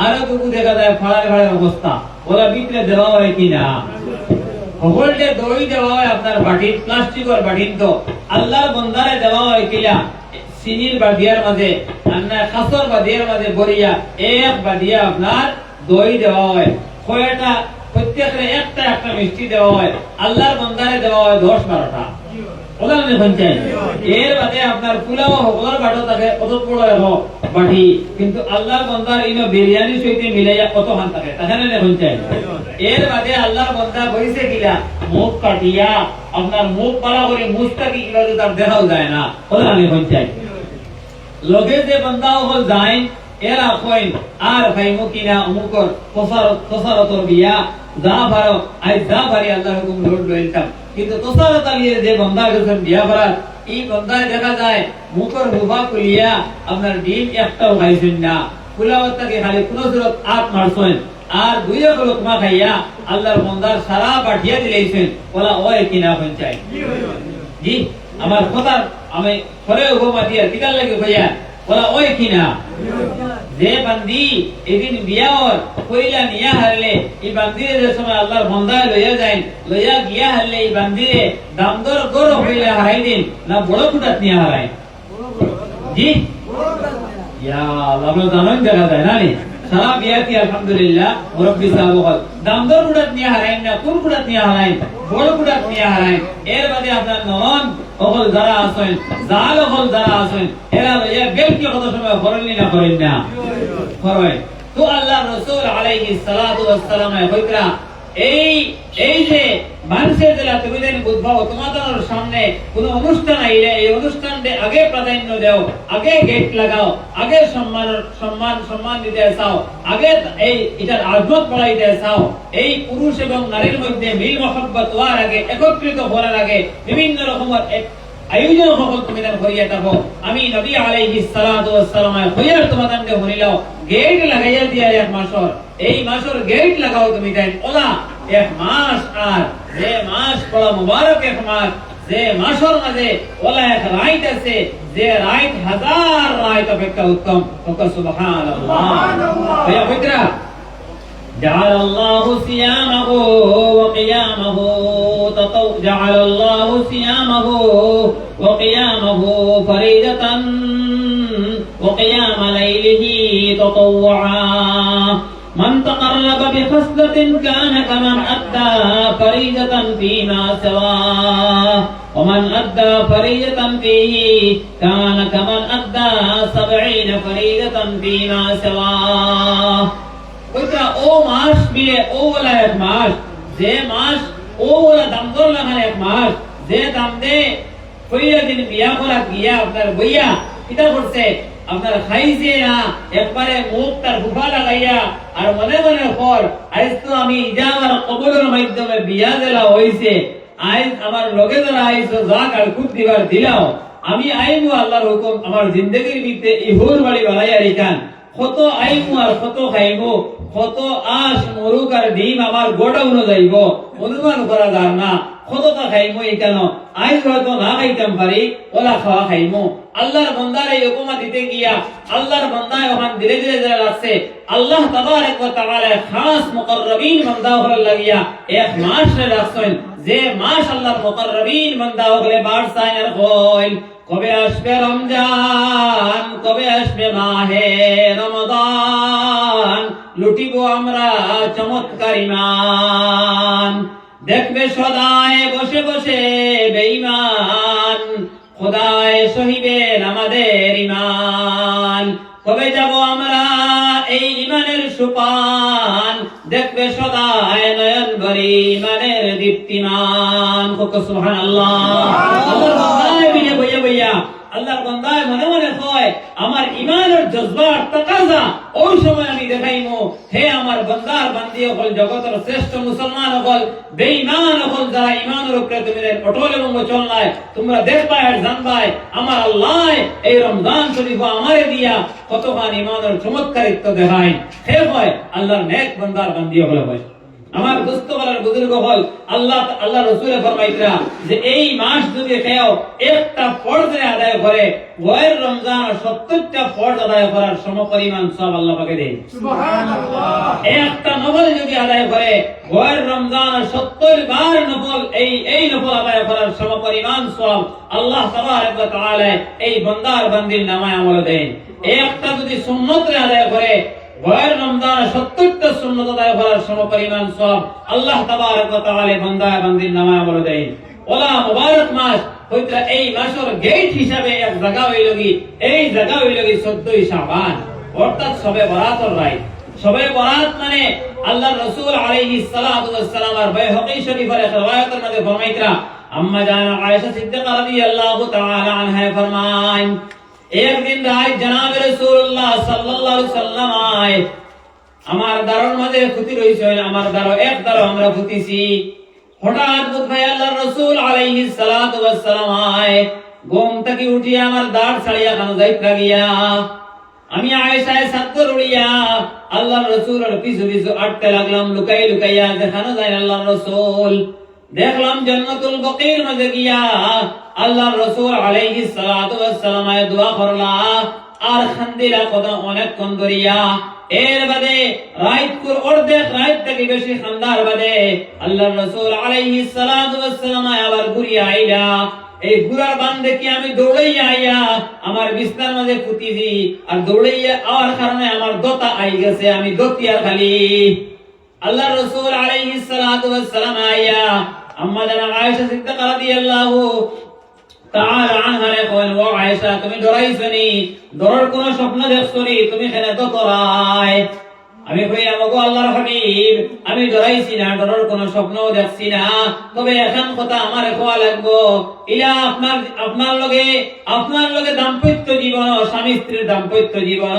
আরো দুগু দেখা যায় ফাড়ার অবস্থা। ওরা ভিতরে দেওয়া হয় কিনা? সকলটে দই দেওয়া হয় আপনার বাটির, প্লাস্টিকের বাটির। তো আল্লাহর বন্দারে দেওয়া হয় কিনা চিনির বাদিয়ার মাঝে, খাসর বাদিয়ার মাঝে বরিয়া এক বাদিয়া আপনার দই দেওয়া হয়। কয়টা প্রত্যেকের একটা একটা মিষ্টি দেওয়া হয়। আল্লাহর বন্দারে দেওয়া হয় 10-12টা। এর বাদে আপনার পোলাও সকলের বাটো থাকে কত বড় বাটি, কিন্তু আল্লাহর বন্দার ইনো বিরিয়ানি সহিত মিলাইয়া কত খান থাকে তাকে না দেখুন চাই। এর বাদে আল্লাহর বন্দা বইছে কিলা মুখ কাটিয়া আপনার মুখ পালা করে মুখটা কি কিভাবে তার দেখাও যায় না, ওরা দেখুন চাই। লোকে যে বন্দা হল যায় এরা কইন আর খাইমু কিনা অমুকর তোসারতর বিয়া যা ভারো আই যা ভারি আল্লাহর হুকুম লোড লইতাম। কিন্তু তোসারত আলিয়ে যে বন্দা গেছেন বিয়া ভরাত, এই বন্দায় দেখা যায় মুখর মুফা খুলিয়া আপনার ডিম একটাও খাইছেন না, ফুলাওয়াতাকে খালি কোনো সুরত আট মারছেন আর দুইয়া লোকমা খাইয়া আল্লাহর বন্দার সারা পাঠিয়া দিলেছেন। ওলা ওই কিনা পঞ্চায়েত জি আমার কথা আমি পরে উপমা দিয়া কিতার লাগে ভাইয়া ওলা ওই কিনা যে বান্দি এদিন বিয়ার কইলা নিয়া হারলে এই বান্দিরে যে সময় আল্লাহর বান্দায় লইয়া যায় লইয়া গিয়া হারলে এই বান্দিরে দামদর গরো হইলা হারাই দিন না বড় কুটাত নিয়া হারাই জি ইয়া আল্লাহ জানেন দেখা যায় না নি সারা বিয়াতি আলহামদুলিল্লাহ মুরব্বি সাহেব বল দামদর কুটাত নিয়া হারাই না কোন কুটাত নিয়া হারাই বড় কুটাত নিয়া হারাই এর বাদে আপনার নন ওগল যারা আছেন জাল ওগল যারা আছেন এরা লইয়া বেলকি কত সময় করলেন না করেন না করেন তো আল্লাহ রাসূল আলাইহিস সালাতু ওয়াস সালাম কইরা এই যে মানুষের জেলা তুমি দেন বুঝবাও তোমাদের সামনে কোন অনুষ্ঠান আইলে এই অনুষ্ঠানতে আগে প্রাধান্য দাও আগে গেট লাগাও আগে সম্মান দিতে চাও আগে এই এটার আজমত বাড়াইতে চাও এই পুরুষ এবং নারীর মধ্যে মিল মহব্বত হওয়ার আগে একত্রিত হওয়ার আগে বিভিন্ন রকমের আয়োজন সকল তুমি দেন করিয়া থাকো আমি নবী আলাইহিস সালাতু ওয়াস সালাম কইয়ার তোমাদের হইলাও গেট লাগাইয়া দিয়া এক মাসর এই মাসর গেট লাগাও তুমি দেন ওলা এক মাস আর যে মাস বড় মুবারক এক মাস যে মাসর মাঝে ওলা এক রাত আছে যে রাত হাজার রাত অপেক্ষা উত্তম সুবহানাল্লাহ ভাইয়া পুত্রা جعل الله صيامه وقيامه جعل الله صيامه وقيامه فريضة وقيام ليله تطوعا من تقرب بخصلة كان كمن أدى فريضة فيما سواه ومن أدى فريضة فيه كان كمن أدى 70 فريضة فيما سواه ওইটা ও মাস মিলে ও বলা এক মাস যে মাস ও বলা দামদর লাগান এক মাস যে দাম দে কইরা দিন বিয়া করা গিয়া আপনার বইয়া কিটা করছে আপনার খাইছে না একবারে মুখ তার ফুফা লাগাইয়া আর মনে মনে পর আজ তো আমি ইজাবার কবুলের মাধ্যমে বিয়া দেলা হইছে আজ আমার লগে যারা আইছো যা কাল খুব দিবার দিলাও আমি আইমু আল্লাহর হুকুম আমার জিন্দেগির ভিতরে ইহুর বাড়ি বাড়াইয়া রেখান কত আইমু আর কত খাইবো কত আশ মরুক আর ডিম আমার গোডাউনে যাইব অনুমান করা যায় না কতটা খাইমু কেন আইজ হয়তো না খাইতাম পারি ওলা খাওয়া খাইমু আল্লাহর বান্দারে হুকুমা দিতে গিয়া আল্লাহর বান্দায় ওখান ধীরে ধীরে যারা লাগছে আল্লাহ তাবারক ওয়া তাআলা খাস মুকররবিন বান্দা হল লাগিয়া এক মাস রাখছেন যে মাস আল্লাহর মুকররবিন বান্দা হলে বার সাইনের কইল কবে আসবে রমজান কবে আসবে মাহে রমাদান লুটিব আমরা চমৎকার ঈমান দেখবে সদায় বসে বসে বেঈমান খোদায় সহিবেন আমাদের ঈমান কবে যাব আমরা এই ঈমানের সুপান দেখবে সদায় নয়ন ভরি ঈমানের দীপ্তিমান সুবহানাল্লাহ আল্লাহর বান্দায় বিনে বইয়া বইয়া আল্লাহর বান্দায় মনে মনে কয় আমার ঈমানের জজবার তাকাজা ওই সময় আমি দেখাইমু হে আমার বান্দার বান্দি হল জগতের শ্রেষ্ঠ মুসলমান হল বেঈমান হল যারা ঈমানের উপরে তুমি অটল এবং অচল নাই তোমরা দেখবাই আর জানবাই আমার আল্লাহ এই রমজান শরীফ আমারে দিয়া কতখানি ঈমানের চমৎকারিত্ব দেখায় হে হয় আল্লাহর নেক বান্দার বান্দি হল হয় আমার দোস্ত বলার বুজুর্গ হল আল্লাহ রাসূল ফরমাইতরা যে এই মাস যদি কেউ একটা ফরজ আদায় করে ওয়ার রমজান 70টা ফরজ আদায় করার সমপরিমাণ সওয়াব আল্লাহ পাকে দেয় সুবহানাল্লাহ একটা নফল যদি আদায় করে ওয়ার রমজান 70 বার নফল এই নফল আদায় করার সমপরিমাণ সওয়াব আল্লাহ তাবারক ওয়া তাআলা এই বান্দার বান্দির নামায় আমল দেন একটা যদি সুন্নাত আদায় করে ওয়ার রমজান 70টা সুন্নাত আদায় করার সমপরিমাণ সওয়াব আল্লাহ তাবারক ওয়া তাআলা বান্দা বান্দির নামায় আমল দেন ওলা মুবারক মাস হইতা এই মাসের গেট হিসাবে এক জায়গা হইল কি এই জায়গা হইল কি 14 শাবান অর্থাৎ শবে বরাতের রাত শবে বরাত মানে আল্লাহর রাসূল আলাইহিস সালাতু ওয়াস সালাম আর বাইহাকী শরীফের riwayat মধ্যে ফরমাইতরা আম্মা জানা আয়েশা সিদ্দিকা রাদিয়াল্লাহু তাআলা আনহা ফরমান एक दिन रात जनाब রাসূলুল্লাহ সাল্লাল্লাহু আলাইহি সাল্লাম আয় আমার দারোর মধ্যে ফুটি রইছে আমার দারো এক দারো আমরা ফুটিছি হঠাৎ বুঝাই আল্লাহর রাসূল আলাইহিস সালাতু ওয়াস সালাম আয় ঘুম থেকে উঠি আমার দাঁড় ছাড়িয়া কানো যাইত লাগিয়া আমি আয়েশা সাত্তর উড়িয়া আল্লাহর রাসূলের পিছু পিছু আটতে লাগলাম লুকাই লুকাইয়া দেখানো যায় আল্লাহর রাসূল দেখলাম জান্নাতুল বাকির মধ্যে গিয়া আল্লাহর রাসূল আলাইহিস সালাতু ওয়াস সালাম দোয়া করলা আর খান্দিলা কত অনেকক্ষণ ধরিয়া এর বাদে রাইতকুর অর্ধেক রাত থেকে বেশি খান্দার বাদে আল্লাহর রাসূল আলাইহিস সালাতু ওয়াস সালাম আবার ঘুরিয়া আইলা এই ঘুরার বান দেখি আমি দৌড়াইয়া আইয়া আমার বিছনার মাঝে ফুটিছি আর দৌড়াইয়া আওয়ার কারণে আমার দতা আই গেছে আমি দতিয়ার খালি আল্লাহর রাসূল আলাইহিস সালাতু ওয়াস সালাম আইয়া আম্মা জানা আয়েশা সিদ্দিকা রাদিয়াল্লাহু তাআলা আনহা কইলেন ও আয়েশা তুমি ডরাইছনি ডরার কোন স্বপ্ন দেখছনি তুমি কেন দতরায় আমি কই আমগো আল্লাহর হাবিব আমি ডরাইছি না ডরার কোন স্বপ্ন দেখছি না তবে এখন কথা আমার কোয়া লাগবো ইলা আপনার লগে দাম্পত্য জীবন স্বামী স্ত্রীর দাম্পত্য জীবন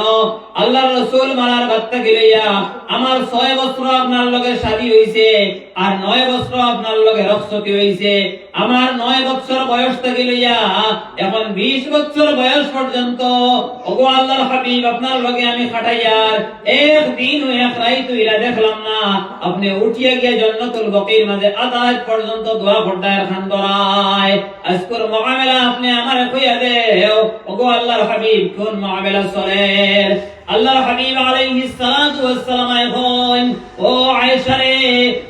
আল্লাহর রাসূল মারার বার্তা গিলাইয়া আমার 6 বছর আপনার লগে শাদী হইছে আর 9 বছর আপনার লগে রক্ষতি হইছে আমার 9 বছর বয়স থেকে লইয়া এখন 20 বছর বয়স পর্যন্ত ওগো আল্লাহর হাবিব আপনার লগে আমি খাটাইয়ার এক দিন ও এক রাত ইলা দেখলাম না আপনি উঠিয়া গিয়া জান্নাতুল বাকির মাঝে আদাত পর্যন্ত দোয়া পড়তায় খান দরায় আজকের মুআমালা আপনি আমারে কইয়া দেও ওগো আল্লাহর হাবিব কোন মুআমালা সরের আল্লাহর হাবিব আলাইহিস সালাতু ওয়াস সালাম কইন ও আয়েশা রে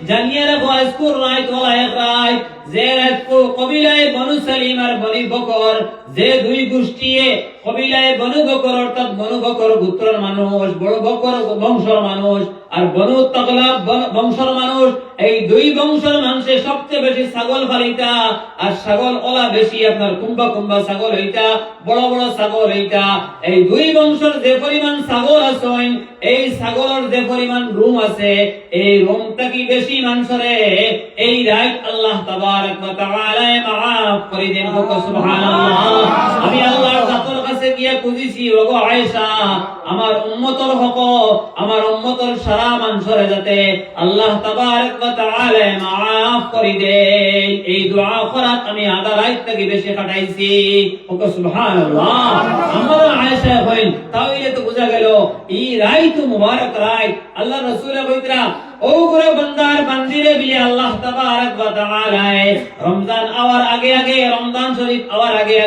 জানিয়ে রাখো আজকের রাত ওলা এক রাত যে রাত কবিলায়ে বনু সালিম আর বনি বকর যে দুই গোষ্ঠীয়ে কবিলায়ে বনু বকর অর্থাৎ বনু বকর গোত্রের মানুষ বড় বকর বংশের মানুষ আর বনু তাগলাব বংশের মানুষ এই দুই বংশের মানুষে সবচেয়ে বেশি ছাগল ফালিতা আর ছাগল ওলা বেশি আপনার কুম্বা ছাগল হইতা বড় বড় ছাগল হইতা এই দুই বংশের যে পরিমাণ ছাগল আছে এই ছাগলের যে পরিমাণ রুম আছে এই রুমটা কি বেশি মানুষরে এই রাত আল্লাহ তাবারক ওয়া তাআলা মাফ করে দেন সুবহানাল্লাহ আমি আল্লাহর জাতের কাছে গিয়া খুঁজিছি ওগো আয়েশা আমার উম্মতের হক আমার উম্মতের সারা মানুষরে যাতে আল্লাহ তাবারক ওয়া তাআলা মাফ করে দেন এই দোয়া করাত আমি আধা রাত থেকে বেশি কাটাইছি ওগো সুবহানাল্লাহ আমার আয়েশা কইন তাইলে তো বুঝা গেল এই রাত মুবারক রাত আল্লাহর রাসূল কইতরা ও করে বান্দার বান্দিরে বিলে আল্লাহ তাবারক ওয়া তাআলা রমজান আওয়ার আগে রমজান শরীফ আওয়ার আগে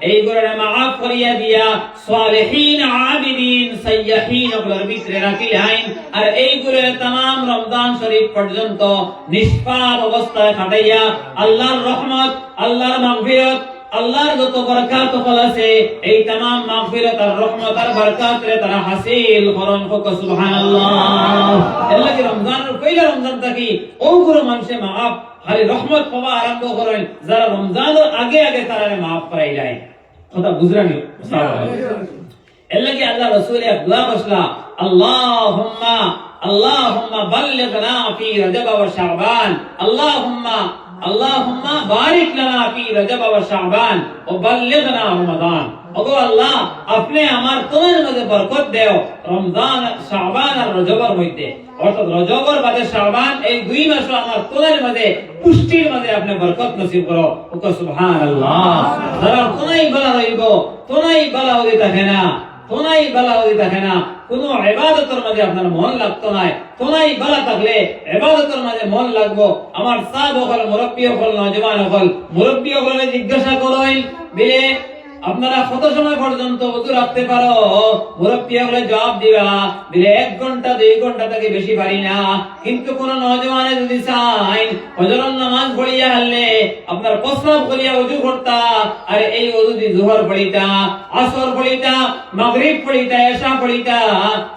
এই করে মাফ করিয়া দিয়া সালেহিন আবিদিন সাইয়্যিহিন ওগুলোর ভিতরে রাখিলেন আর এই করে तमाम রমজান শরীফ পর্যন্ত নিষ্পাপ অবস্থায় কাটাইয়া আল্লাহর রহমত আল্লাহর মাগফিরাত আল্লাহর যত বরকত আছে এই तमाम মাগফিরাত আর রহমত আর বরকত রে তারা হাসিল করন সুবহানাল্লাহ আল্লাহ কি রমজানের পয়লা রমজান থাকি ও গুরু মানুষে মাফ খালি রহমত পাওয়া আরম্ভ করেন যারা রমজানের আগে তারা মাফ করাই যায় কথা বুঝরানি আল্লাহ কি আল্লাহ রাসূল দোয়া করলা আল্লাহুম্মা বাল্লিগনা ফি রজব ওয়া শাবান اللهم بارك لنا في رجب وشعبان وبلغنا رمضان ওগো আল্লাহ আপনি আমার তোমার মধ্যে বরকত দাও রমজান শাবান আর রজবের মধ্যে অর্থাৎ রজবের বাদে শাবান এই দুই মাস আমার তোমার মধ্যে পুষ্টির মধ্যে আপনি বরকত নসিব করো ওগো সুবহানাল্লাহ যারা কোনাই বলা রইব কোনাই বলা হই থাকে না কোনাই বলা হই থাকে না কোন ইবাদতের মধ্যে আপনার মন লাগতো না কোনাই বলা থাকলে ইবাদতের মধ্যে মন লাগবো আমার সাহাব হল মুরব্বি হল নওজওয়ান হল মুরব্বি হলে জিজ্ঞাসা করেন বিলে আপনারা কত সময় পর্যন্ত ওযু রাখতে পারো মুরব্বি হলে জবাব দিবা বিলে 1 ঘন্টা 2 ঘন্টা থেকে বেশি পারি না কিন্তু কোন নওজওয়ানে যদি চাই ফজরের নামাজ পড়িয়া হলে আপনার প্রস্রাব করিয়া ওযু করতা আর এই ওযু দি যোহর পড়িতা আসর পড়িতা মাগরিব পড়িতা এশা পড়িতা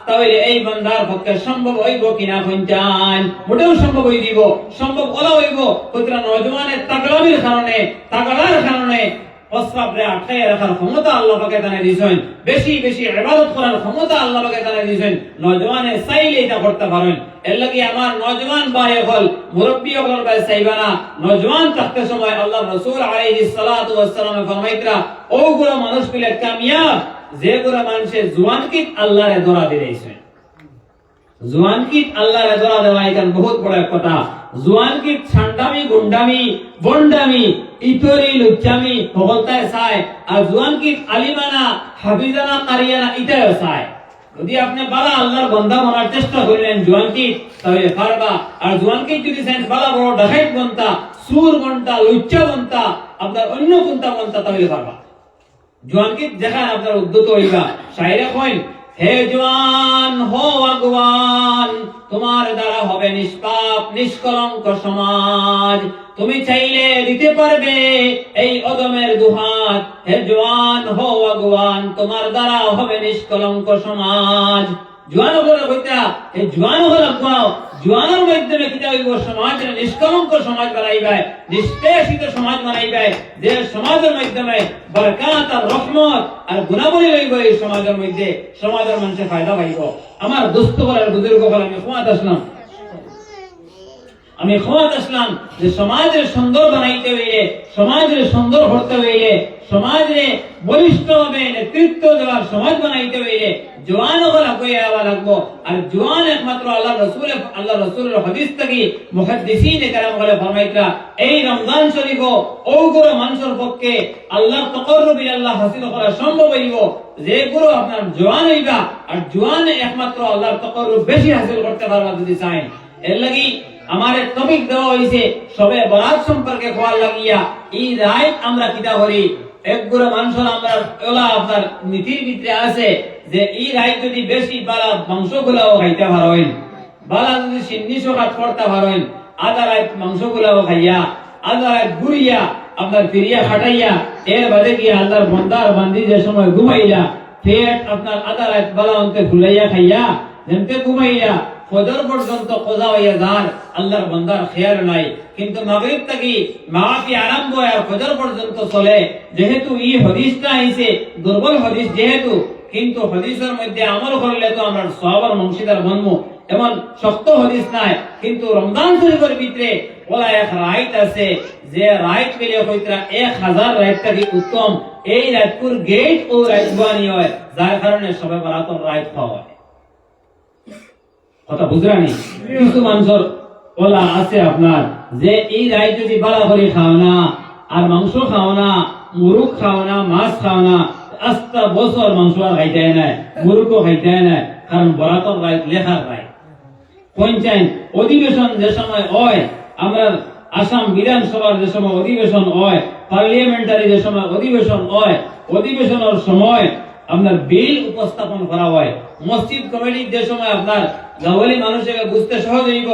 তাহলে এই বান্দার পক্ষে সম্ভব হইব কিনা পঞ্চান মোটেও সম্ভব হই দিব সম্ভব ওলা হইব কতরা নওজওয়ানের তাগলামির কারণে তাগলার কারণে প্রস্রাবরে আটকায় রাখার ক্ষমতা আল্লাহ পাকে দান দিয়েছেন বেশি ইবাদত করার ক্ষমতা আল্লাহ পাকে দান দিয়েছেন নওজওয়ানে চাইলে এটা করতে পারেন এর লাগি আমার নওজওয়ান ভাই হল মুরব্বি হল ভাই সাইবানা নওজওয়ান থাকতে সময় আল্লাহর রাসূল আলাইহিস সালাতু ওয়াস সালাম ফরমাইতরা ওগুলো মানুষ পিলে কামিয়াব যেগুলো মানুষে জওয়ানকিত আল্লাহরে ধরা দিয়েছেন জওয়ানকিত আল্লাহরে ধরা দেওয়া এটা বহুত বড় কথা জওয়ানকিত ছান্ডামি গুন্ডামি বন্ডামি ইতরি লুচ্চামি হগলতায় চায় আর জওয়ানকিত আলিমানা হাফিজানা কারিয়ানা ইটাও চায় যদি আপনি বালা আল্লাহর বান্দা হওয়ার চেষ্টা করেন জওয়ানকিত তাহলে পারবা আর জওয়ানকিত যদি সেন্স বালা বড় ডাকাইত বনতা সুর বনতা লুচ্চা বনতা আপনার অন্য কোনটা বনতা তাহলে পারবা জোয়ানকে দেখান আপনার উদ্যত হইবা। শায়রে কইন, হে জওয়ান হো আগুয়ান, তোমার দ্বারা হবে নিষ্পাপ নিষ্কলঙ্ক সমাজ। তুমি চাইলে দিতে পারবে এই অদমের দুহাত। হে জওয়ান হো আগুয়ান, তোমার দ্বারা হবে নিষ্কলঙ্ক সমাজ। জওয়ান হলো কইতা, এই জওয়ান হলো আগুয়াও, জওয়ানের মাধ্যমে কিটা হইব সমাজ নিষ্কলঙ্ক সমাজ বানাইবে, নিষ্পেষিত সমাজ বানাইবে, যে সমাজের মাধ্যমে বরকত আর রহমত আর গুণাবলী হইব। এই সমাজের মধ্যে সমাজের মানুষের ফায়দা পাইব। আমার দোস্ত বলার বুজুর্গ বলার আমি ক্ষমত আসলাম যে সমাজের সুন্দর বানাইতে হইলে, সমাজের সুন্দর করতে হইলে, সমাজে বলিষ্ঠ হবে নেতৃত্ব দেওয়ার সমাজ বানাইতে হইলে জওয়ান হওয়া লাগবো। আর জওয়ান একমাত্র আল্লাহ রসুলের হাদিস থেকে মুহাদ্দিসিনে কেরাম বলে ফরমাইতরা, এই রমজান শরীফ ওগুলো মানুষের পক্ষে আল্লাহর তাকাররুব ইলাল্লাহ হাসিল করা সম্ভব হইব যে গুলো আপনার জওয়ান হইবা। আর জওয়ান একমাত্র আল্লাহর তাকাররুব বেশি হাসিল করতে পারবা যদি চান। এর লাগি আমার টপিক দেওয়া হয়েছে সবে বরাত সম্পর্কে খোয়ার লাগিয়া। এই রাইট আমরা কিতা করি, একগুলো মানুষের আমরা ওলা আপনার নীতির ভিতরে আছে যে এই রাইট যদি বেশি বালা মাংস গুলাও খাইতে পারেন, বালা যদি সিন্নি সকাত পড়তে পারেন, আধা রাইট মাংস গুলাও খাইয়া, আধা রাইট ঘুরিয়া আপনার ফিরিয়া খাটাইয়া, এর বাদে গিয়ে আল্লাহর বন্দার বান্দি যে সময় ঘুমাইলা, ফের আপনার আধা রাইট বালা অন্তে ফুলাইয়া খাইয়া যেমতে ঘুমাইয়া ফজর পর্যন্ত কজা হইয়া যান, আল্লাহর বান্দার খেয়াল নাই। কিন্তু মাগরিব থেকে মাগরিব আরম্ভ হয় ফজর পর্যন্ত চলে। যেহেতু এই হাদিসটা আইছে দুর্বল হাদিস যেহেতু, কিন্তু হাদিসের মধ্যে আমল করলে তো আমরা সওয়াবের অংশীদার বনবো, এমন শক্ত হাদিস নাই। কিন্তু রমজান শরীফের ভিতরে ওলা এক রাইট আছে, যে রাইট পেলে হইতরা 1000 রাইট থেকে উত্তম। এই রাইটপুর গেট ও রাইট বানি হয়, যার কারণে সবে বরাতর রাইট পাওয়া হয়। কথা বুঝরানি? কিছু মানুষের ওলা আছে আপনার যে এই রাইট যদি বালা করে খাও না, আর মাংস খাও না, মুরগ খাও না, মাছ খাও না, আস্তা বছর মাংস আর খাইতে নাই, মুরগও খাইতে নাই, কারণ বরাতর রাইট লেখার রাইট। পঞ্চায়েত অধিবেশন যে সময় হয়, আমরা আসাম বিধানসভার যে সময় অধিবেশন হয়, পার্লামেন্টারি যে সময় অধিবেশন হয়, অধিবেশনের সময় আপনার বিল উপস্থাপন করা হয়। মসজিদ কমিটির যে সময় আপনার গাওয়ালি মানুষের বুঝতে সহজ হইব,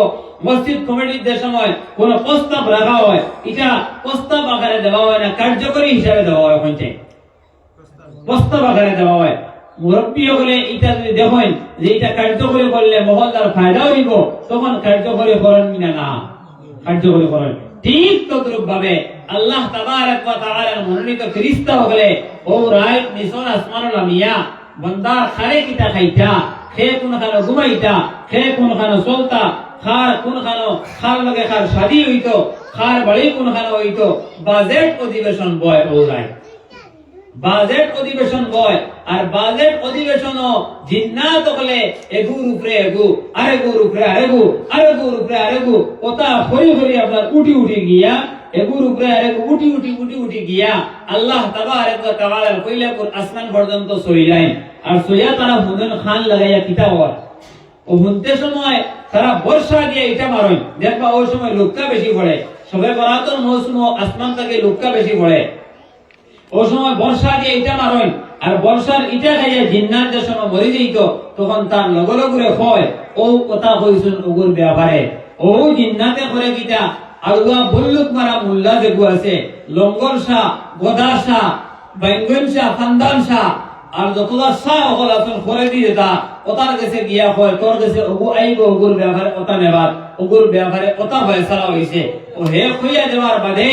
মসজিদ কমিটির যে সময় কোন প্রস্তাব রাখা হয়, এটা প্রস্তাব আকারে দেওয়া হয় না, কার্যকরী হিসাবে দেওয়া হয়। পঞ্চায়েত প্রস্তাব আকারে দেওয়া হয়। মুরব্বী হলে এটা যদি দেখেন যে এটা কার্যকরী করলে মহল্লার ফায়দা হইব, তখন কার্যকরী করেন কিনা না, কার্যকরী করেন। ঠিক তদ্রুপ ভাবে আল্লাহ তাবারক ওয়া তাআলার মনোনীত ফেরেশতা হলে ও রাইট নিসন আসমানুল আমিয়া বান্দা খারে কিতা খাইতা, খে কোন খানো ঘুমাইতা, খে কোন খানো চলতা, খার কোন খানো খার লগে খার শাদী হইতো, খার বাড়ি কোন খানো হইতো, বাজেট অধিবেশন বয় ও রাইট। বাজেট অধিবেশন বয়, আর বাজেট অধিবেশন জিন্নাত হলে এগুর উপরে এগু, আরেগুর উপরে আরেগু, আরেগুর উপরে আরেগু, ওটা হরি হরি আপনার উঠি উঠি গিয়া এগুর উপরে আরেগু উঠি উঠি উঠি উঠি গিয়া আল্লাহ তাবারক ওয়া তাআলার কইলাপুর আসমান পর্যন্ত সইলাইন। আর সইয়া তারা হুনন খান লাগাইয়া কিতা হয় ও হুনতে সময় তারা বর্ষা দিয়ে এটা মারেন, দেখবা ওই সময় লোকটা বেশি পড়ে। সবে বরাতর মৌসুম আসমান থেকে লোকটা বেশি পড়ে, ও সময় বর্ষা দিয়ে ইটা মারেন। আর বর্ষার ইটা খাইয়া জিন্নাত যে সময় মরে যাইত, তখন তার লগলগুরে হয় ও কথা কইছেন ওগুর ব্যাপারে। ও জিন্নাতে করে কিটা আলুয়া বল্লুক মারা মুল্লা যেগু আছে, লঙ্গর শাহ, গদা শাহ, বেঙ্গল শাহ, খানদান শাহ, আর যতটা শাহ হল আছেন করে দিয়ে তা ওটার কাছে গিয়া হয়, তোর কাছে ওগু আইব, ওগুর ব্যাপারে ওটা নেবার, ওগুর ব্যাপারে ওটা ফয়সালা হইছে। ও হে খুইয়া দেওয়ার বাদে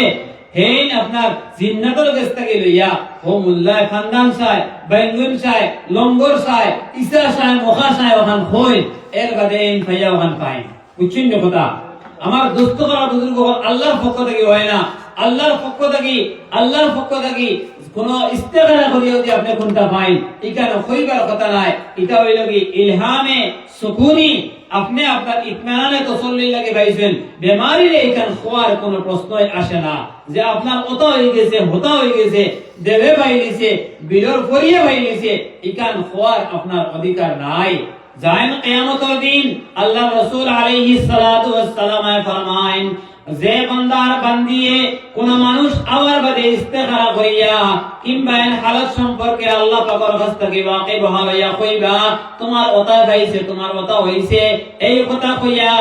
হেন আপনার জিন্নাতের কাছ থেকে লইয়া ও মুল্লা খানদান সাহেব, বেঙ্গল সাহেব, লঙ্গর সাহেব, ইসা সাহেব, মোখা সাহেব ওখান হই, এর বাদে এন ফাইয়া ওখান পাই। বুঝছেন কথা? আমার দোস্ত করা বুজুর্গ আল্লাহর পক্ষ থেকে হয় না, আল্লাহর পক্ষ থেকে কোন ইস্তেগারা করিয়া যদি আপনি কোনটা পাই, এখানে হইবার কথা নাই। এটা হইল কি ইলহামে সুকুনি, আপনি আপনার ইতমানানে তসল্লি লাগে পাইছেন। বেমারির এইখান খোয়ার কোনো প্রশ্নই আসে না যে আপনার ওটা হয়ে গেছে, হতা হয়ে গেছে, দেবে পাইলিছে, বিলর করিয়ে পাইলিছে, এখান খোয়ার আপনার অধিকার নাই। জানেন কিয়ামতের দিন আল্লাহ রাসূল আলাইহিস সালাতু ওয়াস সালাম ফরমায়েন, যে বান্দার বান্দিয়ে কোন মানুষ আওয়ার বাদে ইস্তেখারা করিয়া কিংবা এন হালত সম্পর্কে আল্লাহ পাকের কাছ থেকে ওয়াকিব হইয়া কইবা তোমার ওতা গাইছে তোমার ওতা হইছে এই কথা কইয়া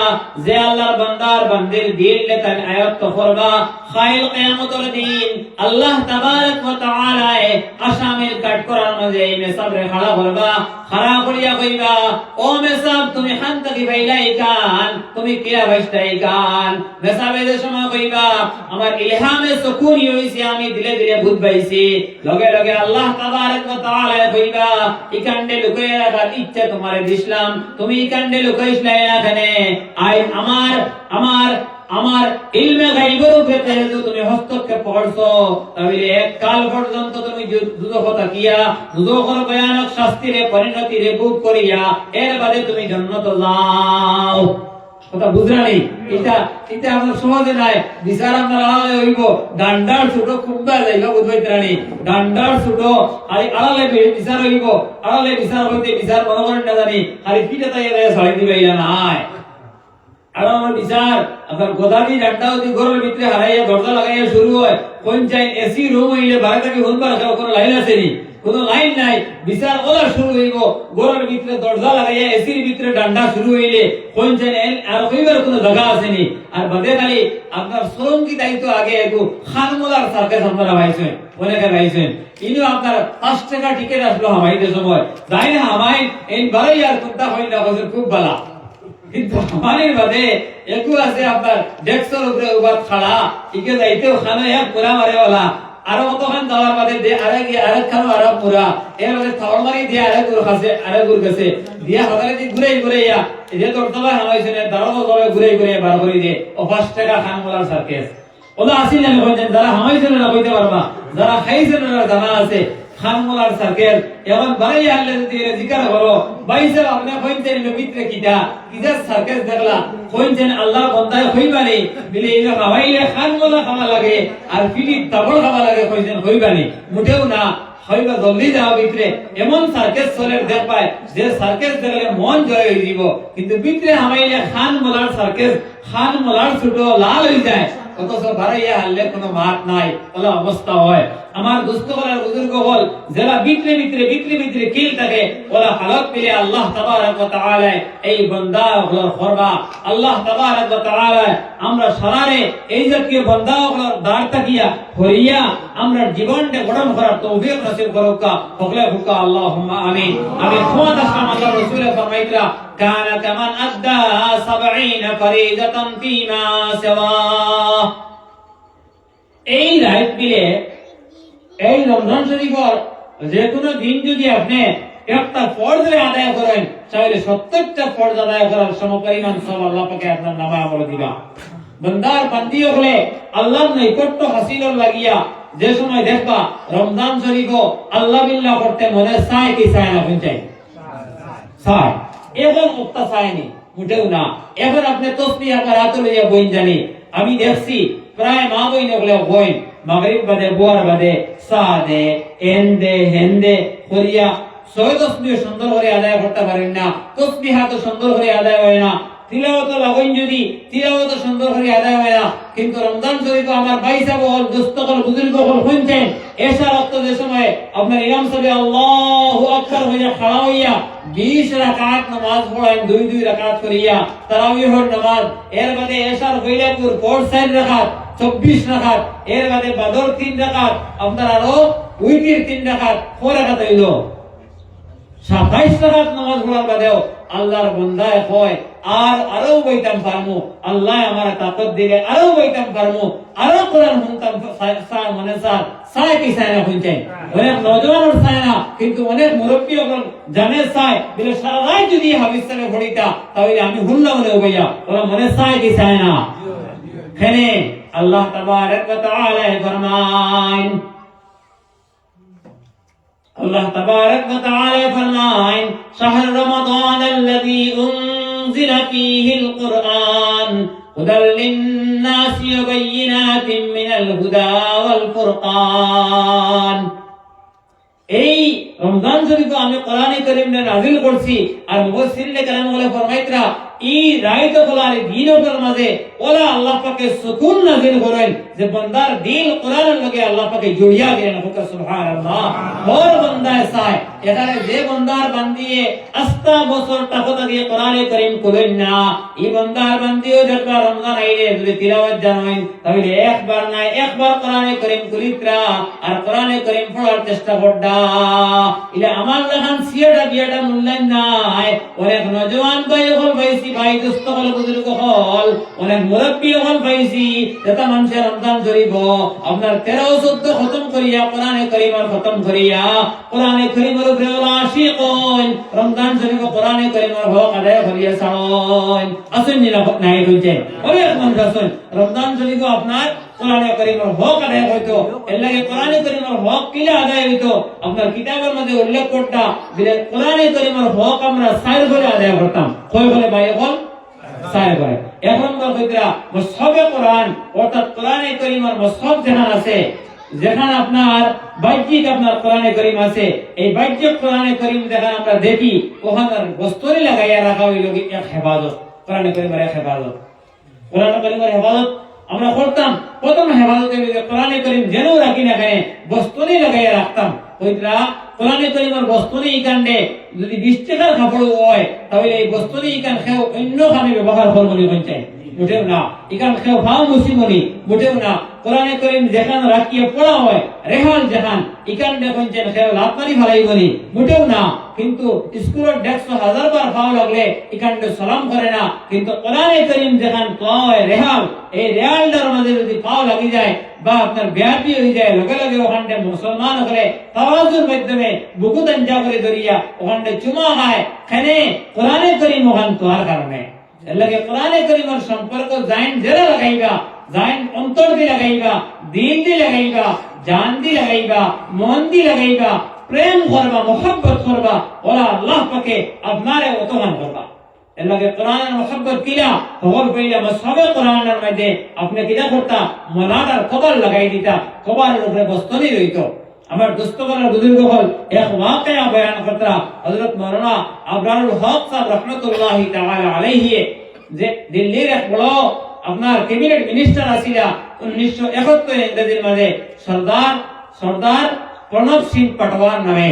যে আল্লাহর বান্দার বান্দির দিল লেতান আয়াত করবা খাইল কিয়ামতের দিন আল্লাহ তাবারক ওয়া তাআলা আসামির কাট করার মাঝে এই মেসাবরে খাড়া করবা খাড়া করিয়া কইবা ও মেসাব তুমি খান থেকে বাইলাই গান তুমি কিয়া বাইস্তাই গান মেসাবের সময় কইবা আমার ইলহামে সুকুন হইছে আমি দিলে দিলে বুঝ পাইছি লগে লগে আল্লাহ তাবারক ওয়া তাআলা কইবা ইকান্ডে লুকায় রাখার ইচ্ছা তোমারে দিছিলাম তুমি ইকান্ডে লুকাইছলাই না কেনে আই আমার ইলমে গায়বের উপরে যেহেতু তুমি হস্তক্ষেপ করছো তাহলে এক কাল পর্যন্ত তুমি দুজখতা কিয়া দুজখর ভয়ানক শাস্তিরে পরিণতিরে ভোগ করিয়া এর বাদে তুমি জান্নাতে যাও কথা বুঝরানি এটা আমরা সহজে নাই বিচার আমরা আলালে হইব ডান্ডার ছোট খুববা যাইবা বুঝবাইতানি ডান্ডার ছোট আর আলালে বিচার হইব আলালে বিচার হইতে বিচার বড় করে না জানি আর পিটা তাই ছাড়ি দিবাইলা নাই আর আমার বিচার আপনার গোদামি ডান্ডাও দি ঘরের ভিতরে হারাইয়া দরজা লাগাইয়া শুরু হয় কোন চাই এসি রুম হইলে বাইরে থেকে হুনবার কোনো লাইন আসেনি কোনো লাইন নাই বিচার ওলা শুরু হইব ঘরের ভিতরে দরজা লাগাইয়া এসির ভিতরে ডান্ডা শুরু হইলে কোন চাই আর হইবার কোনো জায়গা আসেনি আর বাদে খালি আপনার শ্রমকি দায়িত্ব আগে একটু খানমোলার সার্কাস আপনারা ভাইছেন অনেকে ভাইছেন ইনি আপনার 5 টাকা টিকিট আসলো হামাইতে সময় যাই না হামাই এই বাড়াই আর কুত্তা হইল না খুব ভালো কিন্তু আমাদের বাদে একটু আছে আপনার 150 উপরে উবাদ খাড়া ইকে যাইতেও খানো এক পুরা মারেওয়ালা আরো কতখান যাওয়ার বাদে দে আরেক খানো আরো পুরা এর বাদে থাওয়ার মারি দিয়ে আরেক গুর কাছে আরেক গুর কাছে দিয়া হাতারে দি ঘুরাইয়া এই যে দরতলা হামাইছে না দাঁড়ানো দলে ঘুরাই বার করে দিয়ে ও 5 টাকা খান মোলার সার্কেস ওলা আসিল না বলেন যারা হামাইছে না কইতে পারবা যারা খাইছে না জানা আছে খানমোলার সার্কেল এখন বাড়াই আনলে যদি জিকার করো বাইসে আপনি কইতেন ভিতরে কিটা সার্কেল দেখলা কইতেন আল্লাহ বন্দায় কইবানি বলে এই খাওয়াইলে খানমোলা খাওয়া লাগে আর পিলি তাবড় খাওয়া লাগে কইতেন কইবানি মুটেও না হইবা জলদি যাও ভিতরে এমন সার্কেস চলে দেখ পায় যে সার্কেস দেখলে মন জয় হয়ে যাব কিন্তু ভিতরে হামাইলে খানমোলার সার্কেস খানমোলার ছোট লাল হয়ে যায় অথচ বাড়াইয়া হারলে কোনো মাঠ নাই ওলা অবস্থা হয় আমার দুস্থবলার বুজুর্গ হল যারা ভিতরে কিল থাকে ওলা হালত পেলে আল্লাহ তাবারক ওয়া তাআলা এই বান্দা হলর করবা আল্লাহ তাবারক ওয়া তাআলা আমরা সারারে এই জাতীয় বান্দা হলর দাঁড় তাকিয়া হইয়া আমরা জীবনটা গঠন করার তৌফিক নসিব করুক সকলে হুকা আল্লাহুম্মা আমিন আমি খোদা আসলাম আল্লাহ রাসূল ফরমাইতরা কানা কামান আদ্দা 70 ফরিদাতান ফিমা সাওয়া এই রাইট মিলে এই রমজান শরীফের যে কোনো দিন যদি আপনি একটা ফরজ আদায় করেন তাহলে 70টা ফরজ আদায় করার সমপরিমাণ সব আল্লাহ পাকে আপনার নামে আমল দিবা বান্দার বান্দি হলে আল্লাহর নৈকট্য হাসিল লাগিয়া যে সময় দেখবা রমজান শরীফ আল্লাহ বিল্লাহ করতে মনে চায় কি চায় না চাই চায় এখন উক্তা চায়নি মুটেও না এখন আপনি তসবিহ আপনার হাতে লইয়া বইন জানি আমি দেখছি প্রায় মা বইন হলে বইন মাগরিব বাদে বোয়ার বাদে সাদে এন্দে হেন্দে করিয়া ছয় তসবিহ সুন্দর করে আদায় করতে পারেন না তসবিহ তো সুন্দর করে আদায় হয় না তিলাওয়াত লাগাইন যদি তিলাওয়াত সুন্দর করে আদায় হয় না কিন্তু রমজান শরীফ আমার ভাই সাহেব হল দুস্থকল বুজুর্গ হল শুনছেন এশার ওয়াক্ত যে সময় আপনার ইমাম সাহেব আল্লাহু আকবার হইয়া খাড়া হইয়া 20 রাকাত নামাজ পড়েন 2 রাকাত করিয়া তারাবিহর নামাজ এর বাদে এশার হইলা পুর 4 রাকাত 24 রাকাত এর বাদে বদর 3 রাকাত আপনার আরো উইতির 3 রাকাত 4 রাকাত হইল 27 রাকাত নামাজ পড়ার বাদেও আল্লাহর বান্দায় কয় আর আরো বইতাম পারমু আল্লাহ আমার তাকত দিলে আরো বইতাম পারমু আরো কোরআন শুনতাম সার মনে সায় কি সায় না শুনছেন অনেক নওজওয়ান সায় না কিন্তু অনেক মুরব্বী ওগুলো জানে সায় বলে সারা রাত যদি হাদিস সামনে পড়িতা তাহলে আমি হুল্লা মনে হইয়া ওরা মনে সায় কি সায় না এখানে আল্লাহ তাবারক ওয়া তাআলা ফরমান الله تبارك وتعالى فرمائن شهر رمضان الذي أنزل فيه القرآن هدى للناس وبينات من الهدى والفرقان এই রমজান শরীফে আমি কোরআনে কারীম নাযিল করছি আর মুফাসসিরিনে কেরাম বলে ফরমাইতরা ই রাইত বলার দিনের মাঝে ওলা আল্লাহ পাকে সুকুন নাযিল করেন যে বান্দার দিল কোরআনের লগে আল্লাহ পাকে জড়িয়া দেন সুবহানাল্লাহ ওর বান্দায় চায় এখানে যে বান্দার বান্দিয়ে আস্তা বছর টাকা দিয়ে কোরআনে কারীম করেন না এই বান্দার বান্দিও দেখবা রমজান আইলে যদি তিলাওয়াত জানেন তাহলে একবার কোরআনে কারীম করিত্রা আর কোরআনে কারীম পড়ার চেষ্টা করডা ইলা আমার লাগান সিয়াটা বিয়াটা মূল্যায়ন নাই অনেক নওজওয়ান ভাই হল ভাইসি ভাই দোস্ত হল বুজুর্গ হল অনেক মুরব্বি হল ভাইসি এটা মানুষের রমজান জরিব আপনার 13 14 খতম করিয়া কোরআনে কারীমের খতম করিয়া কোরআনে কারীমের উপরে আশিক হন রমজান জরিব কোরআনে কারীমের হক আদায় করিয়া ছাড়ন আসেন নিলা নাই হইছে অনেক মানুষ আছেন রমজান জরিব আপনার কোরআনে কারীমের হক আদায় হইতো এর লাগে কোরআনে কারীমের হক কিলা আদায় হইতো আপনার কিতাবের মধ্যে উল্লেখ করতা যে কোরআনে কারীমের হক আমরা 4 করে আদায় করতাম কয় বলে ভাই এখন 4 করে এখন বলতেরা মুসহাফে কোরআন অর্থাৎ কোরআনে কারীমের মুসহাফ যেখানে আছে যেখানে আপনার বাহ্যিক আপনার কোরআনে কারীম আছে এই বাহ্যিক কোরআনে কারীম যেখানে আমরা দেখি ওখানে বস্তুরি লাগাইয়া রাখা হইল কি এক হেফাজত কোরআনে কারীমের এক হেফাজত কোরআনে কারীমের হেফাজত আমরা করতাম প্রথম হেফাজতের ভিতরে কোরআনে কারীম যেন রাখি না কেন বস্তুরি লাগাইয়া রাখতাম ওইটা কোরআনে কারীমের বস্তুরি কাণ্ডে যদি 20 টাকার কাপড় হয় তাহলে এই বস্তুরি কান খেও অন্য কামে ব্যবহার করব নি পঞ্চায়েত বুঝেও না ইকান খেও ভাও মুসিমনি বুঝেও না কোরআনে কারীম যেখানে রাখিয়ে পড়া হয় রেহাল জাহান ইকান দেখুন যে খেও লাতমারি ভালাইবনি বুঝেও না কিন্তু স্কুলের 100,000 বার ভাও লাগলে ইকানকে সালাম করে না কিন্তু কোরআনে কারীম যেখানে পাওয়া হয় রেহাল এই রেহালটার মধ্যে যদি পাও লাগি যায় বা আপনার ব্যাপী হয়ে যায় লগে লগে ওখানে মুসলমান হলে তাওয়াজুর মাধ্যমে বুকু দঞ্জা করে ধরিয়া ওখানে চুমা হয় খানে কোরআনে কারীম ওখান তোয়ার কারণে এর লাগে কোরআনে কারীমের সম্পর্ক জাইন যারা লাগাইবা জাইন অন্তর দিয়ে লাগাইবা দিল দিয়ে লাগাইবা জান দিয়ে লাগাইবা মন দিয়ে লাগাইবা প্রেম করবা মোহাব্বত করবা ওরা আল্লাহ পাকে আপনারে অতমান করবা এর লাগে কোরআনের মোহাব্বত কিলা হল কইলা মুসহাফে কোরআনের মধ্যে আপনি কিলা করতা মোলাদার কবর লাগাই দিতা কবরের উপরে বস্তনি রইতো আমার দোস্তগণের বুজুর্গ হল এক ওয়াকিয়া বয়ান করতা হযরত মাওলানা আবরারুল হক সাহেব রাহমাতুল্লাহি তাআলা আলাইহি যে দিল্লির এক বড় আপনার ক্যাবিনেট মিনিস্টার আছিলা 1971 ইংরেজির মাঝে সরদার প্রণব সিং পাটোয়ার নামে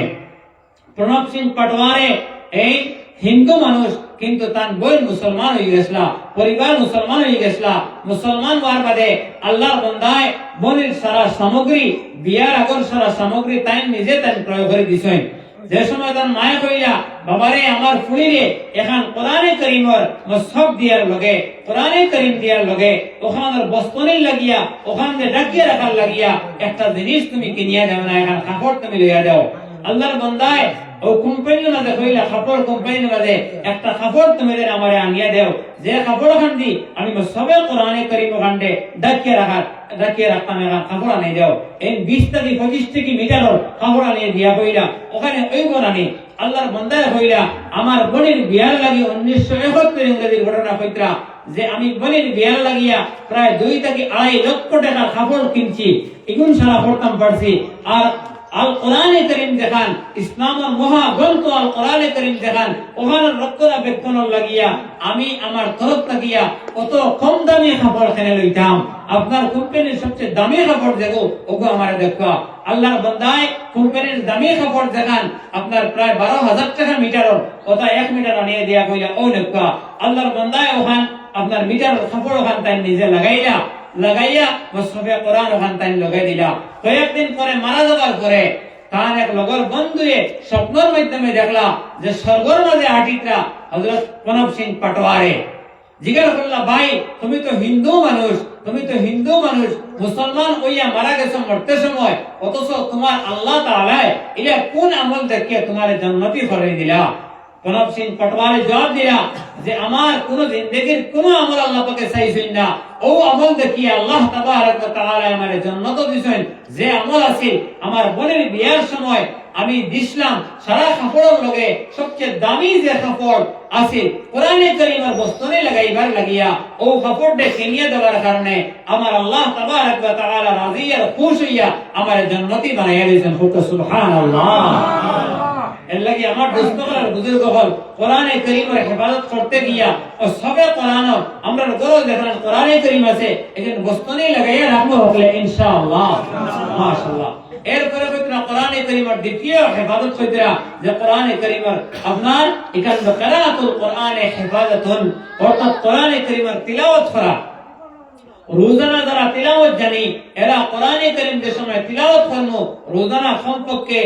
প্রণব সিং পাটোয়ারে এই হিন্দু মানুষ কিন্তু তার বই মুসলমান হয়ে গেছলা পরিবার মুসলমান হয়ে গেছলা মুসলমান হওয়ার বাদে আল্লাহর বান্দায় বনির সারা সামগ্রী বিয়ার আগর সারা সামগ্রী তাই নিজে তাই প্রয়োগ করে দিছেন যে সময় তার মায়ে কইলা বাবারে আমার ফুলিরে এখন কোরআনে কারীমের মুসহাফ দিয়ার লগে কোরআনে কারীম দিয়ার লগে ওখানের বস্তনি লাগিয়া ওখানে ডাকিয়ে রাখার লাগিয়া একটা জিনিস তুমি কিনিয়া দাও না এখন কাপড় তুমি লইয়া দাও আল্লাহর বান্দায় ও কোম্পানির মাঝে কইলা কাপড় কোম্পানির মাঝে একটা কাপড় তুমি আমারে আনিয়া দাও যে কাপড় খান দি আমি সবে কোরআনে কারীম ওখানে ডাকিয়ে রাখতাম এখন কাপড় আনি দাও এই 20 থেকে 25 থেকে মিটার কাপড় আনিয়ে দিয়া কইলা ওখানে ওই বানানি আল্লাহর বান্দায় কইলা আমার বোনের বিয়ার লাগি 1971 ইংরেজির ঘটনা কইত্রা যে আমি বোনের বিয়ার লাগিয়া প্রায় 2 থেকে 2.5 লক্ষ টাকার কাপড় কিনছি এগুন সারা পড়তাম পারছি আর আল কোরআনে কারীম দেখান ইসলামের মহা গ্রন্থ আল কোরআনে কারীম দেখান ওখানে রক্ষণাবেক্ষণ লাগিয়া আমি আমার তরফ থাকিয়া কত কম দামি কাপড় কিনে লইতাম আপনার কোম্পানির সবচেয়ে দামি কাপড় দেখো ওগো আমারে দেখো আল্লাহর বান্দায় কোম্পানির দামি কাপড় দেখান আপনার প্রায় 12,000 টাকা মিটার ওটা 1 মিটার আনিয়ে দিয়া কইলা ও দেখো আল্লাহর বান্দায় ওখান আপনার মিটার কাপড় ওখান তাই নিজে লাগাইয়া মুসহাফে কোরআন ওখান তাই লাগাই দিলা কয়েকদিন পরে মারা যাবার পরে তার এক লগর বন্ধুয়ে স্বপ্নের মাধ্যমে দেখলা যে স্বর্গের মাঝে আটিকরা হযরত প্রণব সিং পাটোয়ারে জিজ্ঞাসা করলা ভাই তুমি তো হিন্দু মানুষ মুসলমান হইয়া মারা গেছো মরতে সময় অথচ তোমার আল্লাহ তাআলা ইলা কোন আমল দেখিয়ে তোমার জান্নাতি করে দিলা প্রণব সিং পাটোয়ারে জবাব দিলা যে আমার কোন জিন্দেগীর কোন আমল আল্লাহ পাকে চাইছেন না ও আমল দেখিয়ে আল্লাহ তাবারক ওয়া তাআলা আমারে জান্নাত দিবেন যে আমল আছে আমার বোনের বিয়ার সময় আমি দিছিলাম সারা কাপড়ের লগে সবচেয়ে দামি যে কাপড় আছে কোরআনে কারীমের বস্তনে লাগাইবার লাগিয়া ও কাপড়টা কিনিয়ে দেওয়ার কারণে আমার আল্লাহ তাবারক ওয়া তাআলা রাজি আর খুশ হইয়া আমারে জান্নাতি বানাইয়া দিয়েছেন সুবহানাল্লাহ এর লাগি আমার দোস্ত করার বুজুর্গ হল কোরআনে কারীমের হেফাজত করতে গিয়া ও সবে কোরআন আমরা গরজ দেখলাম কোরআনে কারীম আছে এখানে বস্তনে লাগাইয়া রাখবো হলে ইনশাআল্লাহ মাশাআল্লাহ। এরপরে কইরা কোরআনে কারীমের দ্বিতীয় হেফাজত কইরা যে কোরআনে কারীমের আপনার এখানে কিরাআতুল কোরআনে হেফাজতুন অর্থাৎ কোরআনে কারীমের তিলাওয়াত করা রোজানা যারা তিলাওয়াত জানি এরা কোরআনে কারীম যে সময় তিলাওয়াত করবো রোজানা কমপক্ষে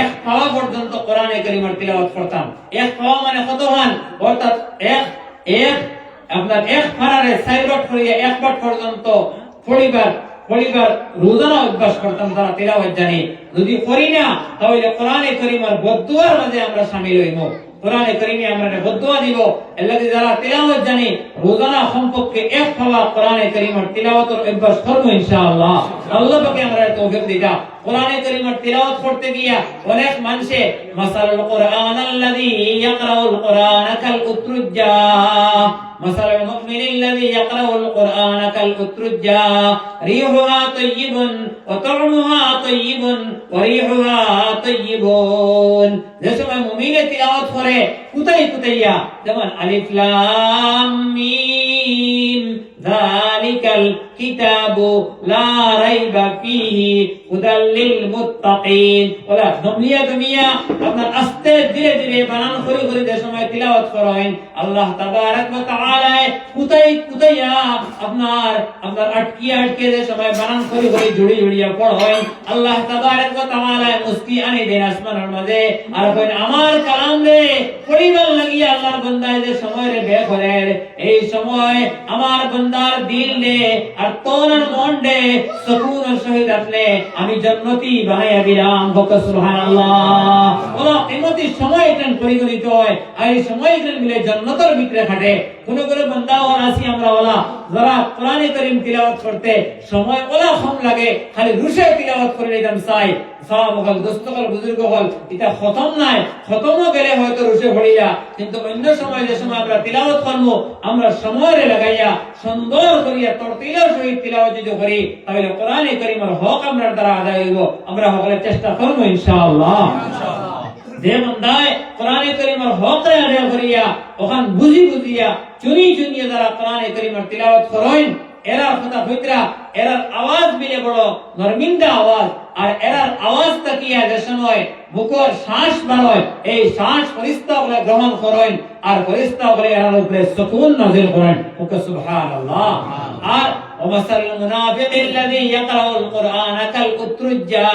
এক পাওয়া পর্যন্ত কোরআনে কারীমের তিলাওয়াত করতাম। এক পাওয়া মানে কত মান অর্থাৎ এক আপনার এক পারারে সাইরট করিয়া এক পাঠ পর্যন্ত পড়িবার রোজানা অভ্যাস করতাম তারা তিলাওয়াত জানি। যদি করি না তাহলে কোরআনে কারীমের বদদুয়ার মাঝে আমরা শামিল হইব। কোরআনে কারীমে আমরা বদদুয়া দিব এলাকি যারা তিলাওয়াত জানি রোজানা কমপক্ষে এক পাওয়া কোরআনে কারীমের তিলাওয়াতের অভ্যাস করব ইনশাআল্লাহ। আল্লাহ পাকে আমরা তৌফিক দিতা। কোরআনে কারীমের তিলাওয়াত করতে গিয়া অনেক মানুষে মাসালুল কোরআনাল্লাযী ইয়াকরাউল কোরআনা কাল উতরুজ্জা মাসালুল মুমিনিল্লাযী ইয়াকরাউল কোরআনা কাল উতরুজ্জা রিহুহা তাইয়িবুন ওয়া তা'মুহা তাইয়িবুন ওয়া রিহুহা তাইয়িবুন। যে সময় মুমিনে তিলাওয়াত করে কুতাইয়া যেমন আলিফ লাম মিম যালিকাল কিতাবু লা রাইবা ফীহি হুদাল লিল মুত্তাকিন ওলা দুমিয়া আপনার আস্তে ধীরে ধীরে বানান করে যে সময় তিলাওয়াত করেন আল্লাহ তাবারক ওয়া তাআলা কুতাইয়া আপনার আটকিয়ে যে সময় বানান করে জুড়িয়া পড়েন আল্লাহ তাবারক ওয়া তাআলা মুস্কি আনি দেন আসমানের মাঝে আর কইন আমার কালাম রে পড়িবার লাগিয়া আল্লাহর বান্দা যে সময় রে বে করে এই সময় আমার বান্দার দিল রে আর তোর মন রে সুকুনের সহিত আসলে আমি জান্নাতি বানাইয়া দিলাম। বক সুবহানাল্লাহ। ওলা কিমতি সময় এখান পরিগণিত হয় আর এই সময় এখান মিলে জান্নাতের ভিতরে খাটে। কোন বান্দা ওর আসি আমরা ওলা যারা কোরআনে কারীম তিলাওয়াত করতে সময় ওলা কম লাগে খালি রুশে তিলাওয়াত করে নিতাম চাই সাহাবাগণ দোস্তগণ বুজুর্গ হল এটা খতম নাই খতমও গেলে হয়তো রুশে পড়িয়া কিন্তু অন্য সময় যে সময় আমরা তিলাওয়াত করব আমরা সময়ে লাগাইয়া সুন্দর করিয়া তরতিলের সহিত তিলাওয়াত যদি করি তাহলে কোরআনে কারীমের হক আমরা দ্বারা আদায় হইব। আমরা সকলে চেষ্টা করব ইনশাআল্লাহ। যে বান্দায় কোরআনে কারীমের হক আদায় করিয়া ওখান বুঝিয়া চুনিয়ে যারা কোরআনে কারীমের তিলাওয়াত করেন এরার কথা হইতরা এরার আওয়াজ মিলে বড় নরমিন্দা আওয়াজ আর এরার আওয়াজ তাকিয়া যে সময় বুকের শ্বাস বাড়য় এই শ্বাস ফেরেশতা বলে গ্রহণ করেন আর ফেরেশতা বলে এরার উপরে সুকুন নাযিল করেন। ওকে সুবহানাল্লাহ। আর ওমাসাল মুনাফিকিল্লাযী ইয়াকরাউল কোরআনা কাল উতরুজ্জা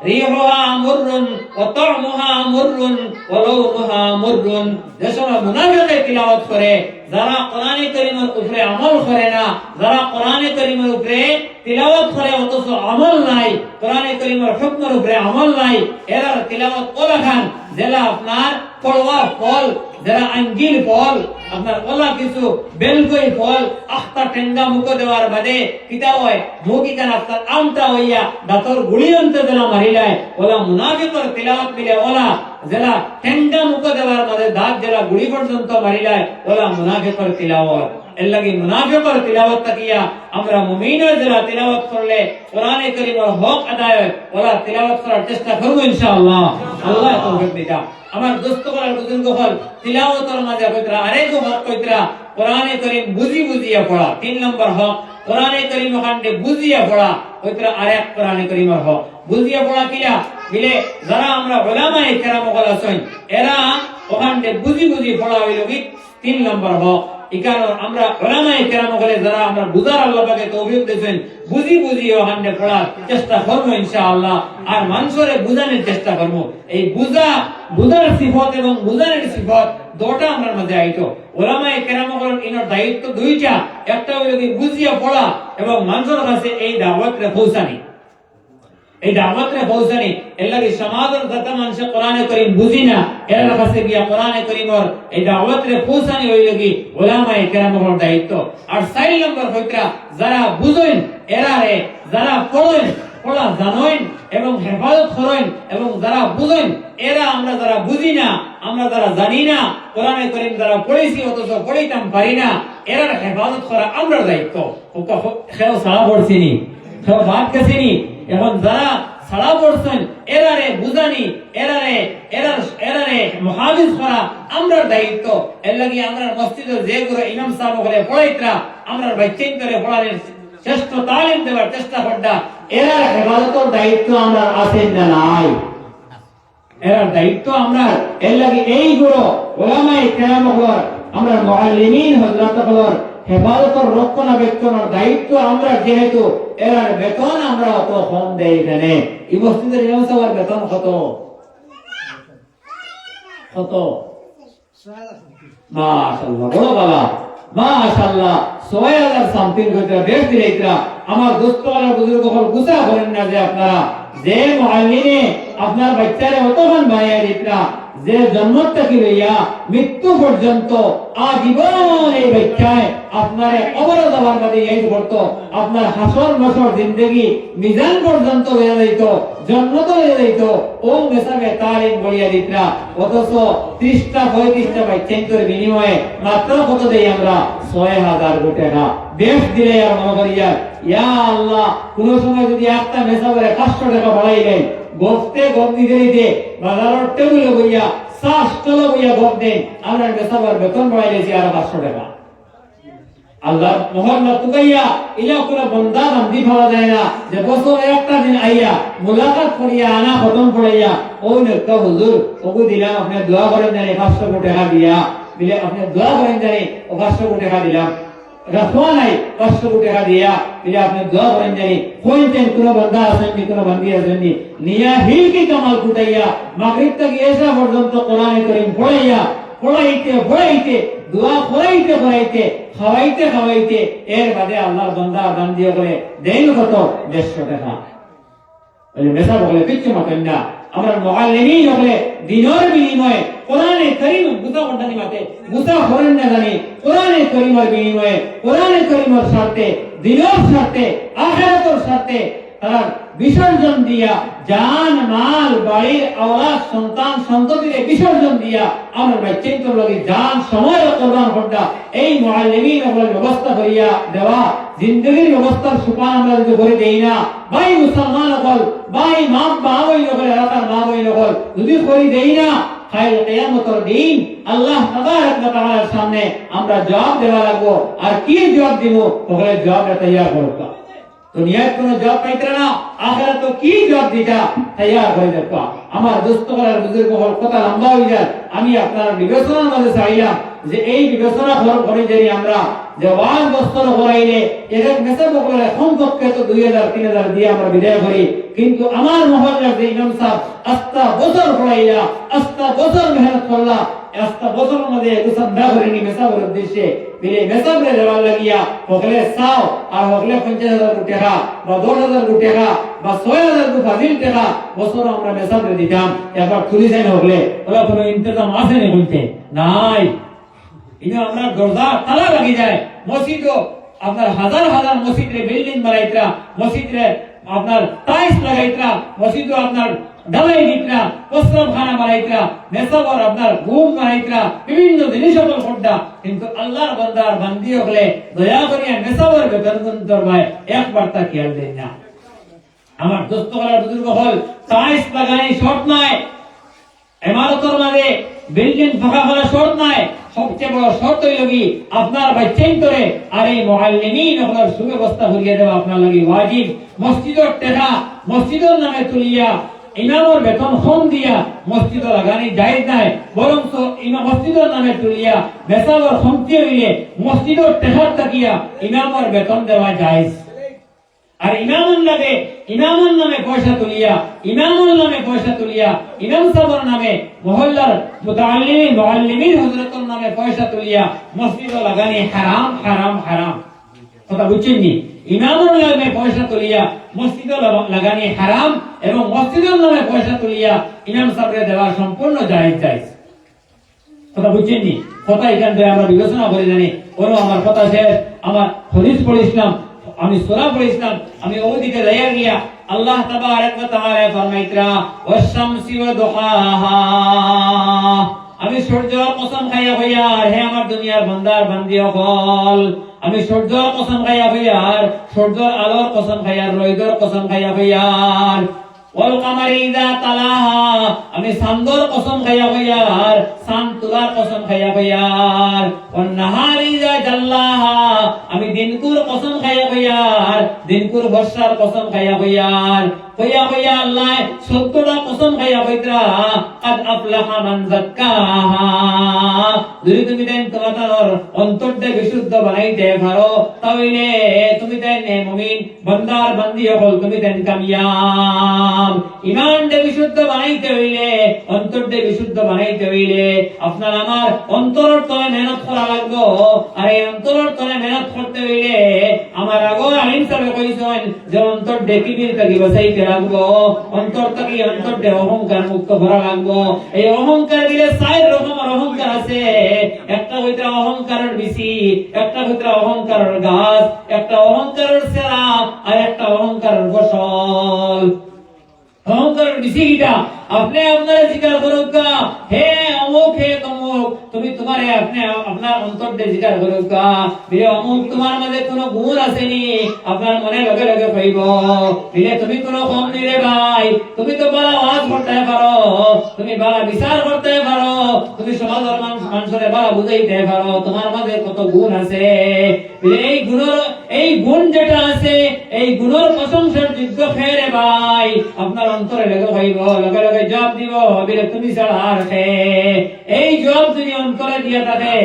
রিহুহা মুররুন ওয়া তা'মুহা মুররুন ওয়া লাউনুহা মুররুন। যে সময় মুনাফিকে তিলাওয়াত করে যারা কোরআনে কারীমের উপরে আমল করে না যারা কোরআনে কারীমের উপরে তিলাওয়াত করে অথচ আমল নাই কোরআনে কারীমের হুকমের উপরে আমল নাই এরা তিলাওয়াত ওলা খান যেটা আপনার পড়ওয়া ফল যারা আঙ্গির ফল আপনার ওলা কিছু বেলগই ফল আখতা টেঙ্গা মুখে দেওয়ার বাদে কিতা হয় মুখি কান আপনার আমটা হইয়া দাঁতর গুলি অন্তে যারা মারিলায় ওলা মুনাফিকর তিলাওয়াত মিলে ওলা যারা টেঙ্গা মুখে দেওয়ার বাদে দাঁত যারা গুলি পর্যন্ত মারিলায় ওলা মুনাফিকর তিলাওয়াত। এর লাগি মুনাফিকর তিলাওয়াত তাকিয়া আমরা মুমিনের যারা তিলাওয়াত করলে কোরআনে কারীমের হক আদায় হয় ওলা তিলাওয়াত করার চেষ্টা করব ইনশাআল্লাহ। আল্লাহ তৌফিক দিতা। আমার দোস্তগণ বুজুর্গ হল তিলাওয়াতের মাঝে কইতরা আরেক হক কইতরা কোরআনে কারীম বুঝিয়া পড়া। 3 নম্বর হক কোরআনে কারীম ওখানে বুঝিয়া পড়া কইতরা আরেক কোরআনে কারীমের হক বুঝিয়া পড়া কিলা মিলে যারা আমরা উলামায়ে কেরাম হল আছেন এরা ওখানে বুঝি পড়া হইল কি 3 নম্বর হক। এখানে আমরা উলামায়ে কেরাম হলে যারা আমরা বুঝার আল্লাহ পাকে তৌফিক দেন বুঝি ওখানে পড়ার চেষ্টা করব ইনশাআল্লাহ। আর মানুষরে বুঝানোর চেষ্টা করব এই বুঝার সিফত এবং বুঝানোর সিফত দুটো আমার মধ্যে আইতো। উলামায়ে কেরাম হল ইনার দায়িত্ব দুইটা একটা হলো কি বুঝিয়া পড়া এবং মানুষের কাছে এই দাওয়াতরে পৌঁছানি এই দাওয়াতরে পৌঁছানি এর লাগি সমাজের যত মানুষ কোরআনে কারীম বুঝি না এর কাছে গিয়া কোরআনে কারীমের এই দাওয়াতরে পৌঁছানি হইল কি উলামায়ে কেরামের দায়িত্ব। আর 4 নম্বর হইতরা যারা বুঝেন এরারে যারা পড়া জানেন এবং হেফাজত করেন এবং যারা বুঝেন এরা আমরা যারা বুঝি না আমরা যারা জানি না কোরআনে কারীম যারা পড়েছি অথচ পড়িতাম পারি না এরার হেফাজত করা আমরা দায়িত্ব। কেউ সারা পড়ছিনি কেউ বাদ গেছিনি এখন যারা ছাড়া পড়ছেন এরারে বুঝানি এরারে মুহাফিজ করা আমরার দায়িত্ব। এর লাগি আমরা মসজিদের যে গুলো ইমাম সাহেব বলে পড়াইতরা আমরা বাচ্চাইন করে পড়ানোর শ্রেষ্ঠ তালিম দেওয়ার চেষ্টা করতা। এরার হেফাজতের দায়িত্ব আমরা আছেন না নাই? এরার দায়িত্ব আমরা। এর লাগি এইগুলো ওলামায়ে কেরাম হল আমরা মুআল্লিমিন হযরত হলর হেফাজতের রক্ষণাবেক্ষণের দায়িত্ব আমরা, যেহেতু এরার বেতন আমরা অত কম দেই। এখানে এই মসজিদের ইমাম সাহেবের বেতন কত? মাশাআল্লাহ, বড় বাবা, মাশাআল্লাহ, ৬০০০ সামথিং হইতে বেশ দিলেইতরা। আমার দোস্তরা বুজুর্গ হল গুসা করেন না যে আপনারা যে মুআল্লিমে আপনার বাচ্চারে অতখান বানাইয়া দিতরা, যে জন্ম থেকে লইয়া মৃত্যু পর্যন্ত আজীবন এই বাচ্চায় আপনার অবরোধ হওয়ার কাছে এই করতো, আপনার হাসর বছর জিন্দগি মিজান পর্যন্ত হয়ে যাইত, জন্ম তো হয়ে যাইত, ও মেসাবে তালিম বলিয়া দিতরা। অথচ ৩০টা ৩৫টা বাচ্চান্তর বিনিময়ে মাত্র কত দেই আমরা? ৬০০০ টাকা। বেশ দিলে আর মনে করিয়া ইয়া আল্লাহ, কোন সময় যদি একটা মেসাবের ৫০০ টাকা বাড়াই দেয়, গোফতে গপ দিতে দিতে বাজারের টেবিলে বইয়া সাস্টলে বইয়া গপ দেন, আমরা মেসাবের বেতন বাড়াই দিয়েছি আর ৫০০ টাকা। আল্লাহ মোহল্লা তুকাইয়া ইলা কোন বন্দা বান্দি পাওয়া যায় না যে বছরে একটা দিন আইয়া মুলাকাত করিয়া আনা খতম পড়াইয়া ও নেতা হুজুর ওগু দিলাম, আপনি দোয়া করেন জানি ৫০০ টাকা দিয়া দিলে, আপনি দোয়া করেন জানি ও ৫০০ টাকা দিলাম, রাখোয়া নাই ৫০০ টাকা দিয়া দিলে, আপনি দোয়া করেন জানি কইতেন কোন বন্দা আছেন নি, কোন বান্দি আছেন নি, নিয়া হিলকি কামাল কুটাইয়া মাগরিব থেকে এসা পর্যন্ত কোরআনে কারীম পড়াইয়া পড়াইতে দোয়া করাইতে খাওয়াইতে এর বাদে আল্লাহর বান্দা দান দিয়ে করে দেন কত? ১৫০ টাকা। বলে মেসা বলে কিচ্ছু মাতেন না। আমরা মুআল্লিমিন হলে দিনের বিনিময়ে কোরআনে কারীম বুঝা কোনটানি মাতে বুঝা করেন না জানি, কোরআনে কারীমের বিনিময়ে কোরআনে কারীমের স্বার্থে, দিনের স্বার্থে, আখিরাতের স্বার্থে তার বিসর্জন দিয়া, জান মাল বাড়ির আওলাদ সন্তান সন্ততিরে বিসর্জন দিয়া আমরা বাচ্চাইন্তর লাগি জান সময় কোরবান করতা। এই মুআল্লিমিন হলের ব্যবস্থা করিয়া দেওয়া, জিন্দগির ব্যবস্থার সুপান আমরা যদি করে দেই না, ভাই মুসলমান হল, ভাই মা বাবই হল, এলাকার মা বই হল যদি করে দেই না, কাল কিয়ামতের দিন আল্লাহ তাবারক ওয়া তাআলার সামনে আমরা জবাব দেওয়া লাগবো। আর কি জবাব দিব? ওখানে জবাবটা তৈয়ার করবা। দুনিয়ায় কোনো জবাব পাইতে না, আখিরাত তো কি জবাব দিতা তৈয়ার হয়ে যাবে। আমার দোস্ত করার বুজুর্গ হল কথা লম্বা হয়ে যায়। আমি আপনার বিবেচনার মাঝে চাইলাম যে এই বিবেচনা করে যদি আমরা যে ওয়াজ বস্তর করাইলে এর মেসেজ বকলে এখন পক্ষে তো ২০০০-৩০০০ দিয়ে আমরা বিদায় করি, কিন্তু আমার মহল্লার যে ইমাম সাহেব আস্তা বছর পড়াইলা, আস্তা বছর মেহনত করলা, আস্তা বছর মধ্যে গুছান্দা করিনি মেসাবের উদ্দেশ্যে বিলে মেসাবরে দেওয়ার লাগিয়া হকলে চাও আর হকলে ৫০০০০ টাকা বা ১০০০০ টাকা বা ৬০০০০ ফাজিল টাকা বছর আমরা মেসাবরে দিতাম। একবার তুলি যাই না হকলে ওরা কোনো ইন্তজাম আছে না বলতে নাই। ইনা আমরা দরজা তালা লাগি যায়। মসজিদও আপনার হাজার হাজার মসজিদে বিল্ডিং বানাইতরা, মসজিদে আপনার টাইলস লাগাইতরা, মসজিদও আপনার ঢালাই দিতরা, প্রস্রাবখানা বানাইতরা, মেসাবর আপনার ঘুম বানাইতরা, বিভিন্ন জিনিস সকল করতা। কিন্তু আল্লাহর বান্দার বান্দি হলে দয়া করিয়া মেসাবর বেতন দরবায় একবার তা খেয়াল দেন না। আমার দোস্ত করার বুজুর্গ হল টাইলস লাগাই শর্ট নয়, ইমারতের মাঝে বিল্ডিং ফাঁকা করা শর্ট নয়, সবচেয়ে বড় শর্ত হইল কি আপনার বাচ্চাইন করে আর এই মুআল্লিমিন হলার সুব্যবস্থা করিয়ে দেওয়া আপনার লাগি ওয়াজিব। মসজিদের টাকা মসজিদের নামে তুলিয়া ইমামের বেতন কম দিয়া মসজিদ লাগানি জায়েজ নাই, বরং ইমাম মসজিদের নামে তুলিয়া মেসাবর কমতি হইলে মসজিদের টাকা তাকিয়া ইমামের বেতন দেওয়া জায়েজ। আর ইমামের নামে পয়সা তুলিয়া ইমাম সাহেবের নামে মহল্লার মুআল্লিমিন হযরতের নামে পয়সা তুলিয়া মসজিদ লাগানি হারাম হারাম হারাম। কথা বুঝছেন নি? ইমামের নামে পয়সা তুলিয়া মসজিদ লাগানি হারাম এবং মসজিদের নামে পয়সা তুলিয়া ইমাম সাহেবকে দেওয়া সম্পূর্ণ জায়েজ। কথা বুঝছেন নি? কথা এখান থেকে আমরা বিবেচনা করে জানি। ওর আমার কথা শেষ, আমার হাদিস পড়িছিলাম, আমি সূরা পড়িছিলাম, আমি ওদিকে যাইয়া গিয়া আল্লাহ তাবারক ওয়া তাআলা ফরমাইতরা ওয়াশ-শামসি ওয়া দুহাহা, আমি সূর্যের কসম খাইয়া হইয়া হে আমার দুনিয়ার বান্দার বান্দি সকল, আমি সূর্যের কসম খাইয়া হইয়া, সূর্যের আলোর কসম খাইয়া, রোদের কসম খাইয়া হইয়া, ওয়াল কামারি ইযা তালাহা আমি চাঁদর কসম খাইয়া কইয়ার চাঁদ তোলার কসম খাইয়া কইয়ার ওয়ান নাহারি ইযা জাল্লাহা আমি দিনকুর কসম খাইয়া কইয়ার দিনকুর বর্ষার কসম খাইয়া কইয়ার কইয়া কইয়া আল্লাহ 70টা কসম খাইয়া কইতরা কাদ আফলাহা মান যাক্কাহা যদি তুমি দেন তোমার অন্তরটা বিশুদ্ধ বানাইতে পারো তাহলে তুমি দেন মুমিন বান্দার বান্দি হল তুমি দেন কামিয়াব ঈমানটা বিশুদ্ধ বানাইতে হইলে অন্তরটা বিশুদ্ধ বানাইতে হইলে আপনার আমার অন্তরের তলে মেহনত করা লাগবে আর এই অন্তরের তলে মেহনত করতে হইলে আমার আগর আলিম সাহেব কইছেন যে অন্তর দেখিবির থাকি বাঁচাইতে লাগবো অন্তর থাকি অন্তরটা অহংকার মুক্ত করা লাগবো এই অহংকার দিলে 4 রকমের অহংকার আছে একটা হইতে অহংকারের বিসি একটা হইতে অহংকারের গাছ একটা অহংকারের সেরা আর একটা অহংকারের ফসল অহংকারের বিসিটা আপনি আপনার জিজ্ঞাসা করুকা হে অমুক হে তমুক তুমি তোমারে আপনি আপনার অন্তরতে জিজ্ঞাসা করুকা বিলে অমুক তোমার মধ্যে কোনো গুণ আসেনি আপনার মনে লগে লগে কইব বিলে তুমি কোনো কম নিরে ভাই তুমি তো বড় ওয়াজ করতে পারো তুমি বড় বিচার করতে পারো তুমি সমাজের মানুষরে বড় বুঝাইতে পারো তোমার মধ্যে কত গুণ আছে বিলে এই গুণ যেটা আছে এই গুণের প্রশংসার যোগ্য খেরে ভাই আপনার অন্তরে লগে কইব লগে লগে জবাব দিব বিলে তুমি ছাড়া আর কে এই জবাব যদি অন্তরে দিয়া থাকে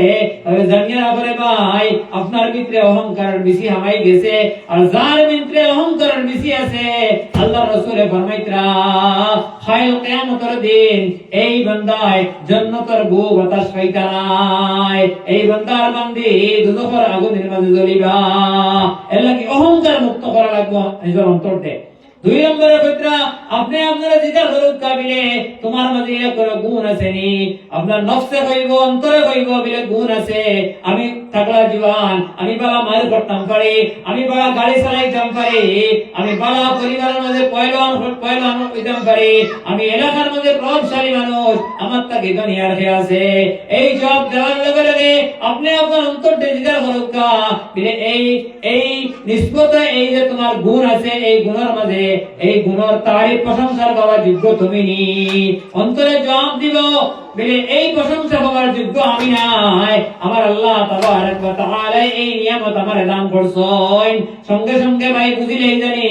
জানিয়ে রাখবে ভাই আপনার ভিতরে অহংকারের বেশি হামাই গেছে আর যার ভিতরে অহংকারের বেশি আছে আল্লাহ রাসূল ফরমাইতরা খায়ল কিয়ামতের দিন এই বান্দায় জান্নাতের গো বাতাস পাইতা নাই এই বান্দার বান্দি দুজখের আগুনের মাঝে জ্বলিবা এর লাগি অহংকার মুক্ত করা লাগবে নিজের অন্তরতে 2 নম্বরে কইতরা আপনি আপনারা জিজ্ঞাসা করুক কাবিলে তোমার মাঝে কোন গুণ আছে নি আপনার নফসে কইব অন্তরে কইব বিলে গুণ আছে আমি থাকলা জীবন আমি বালা মার করতাম পারি আমি বালা গাড়ি চালাইতাম পারি আমি বালা পরিবারের মধ্যে পয়লান হইতাম পারি আমি এলাকার মধ্যে প্রভাবশালী মানুষ আমার তাকে দুনিয়ার হে আছে এই সব দেওয়ার লগে লগে আপনি আপনার অন্তরতে জিজ্ঞাসা করুক বিলে এই নিষ্পত্তি এই যে তোমার গুণ আছে এই গুণের মাঝে এই গুণের তারিফ প্রশংসার বাবা যোগ্য তুমি নি অন্তরে জবাব দিব বলে এই প্রশংসা পাওয়ার যোগ্য আমি নাই আমার আল্লাহ তাবারক ওয়া তাআলা এই নিয়ামত আমারে দান করছেন সঙ্গে সঙ্গে ভাই বুঝিলেই জানি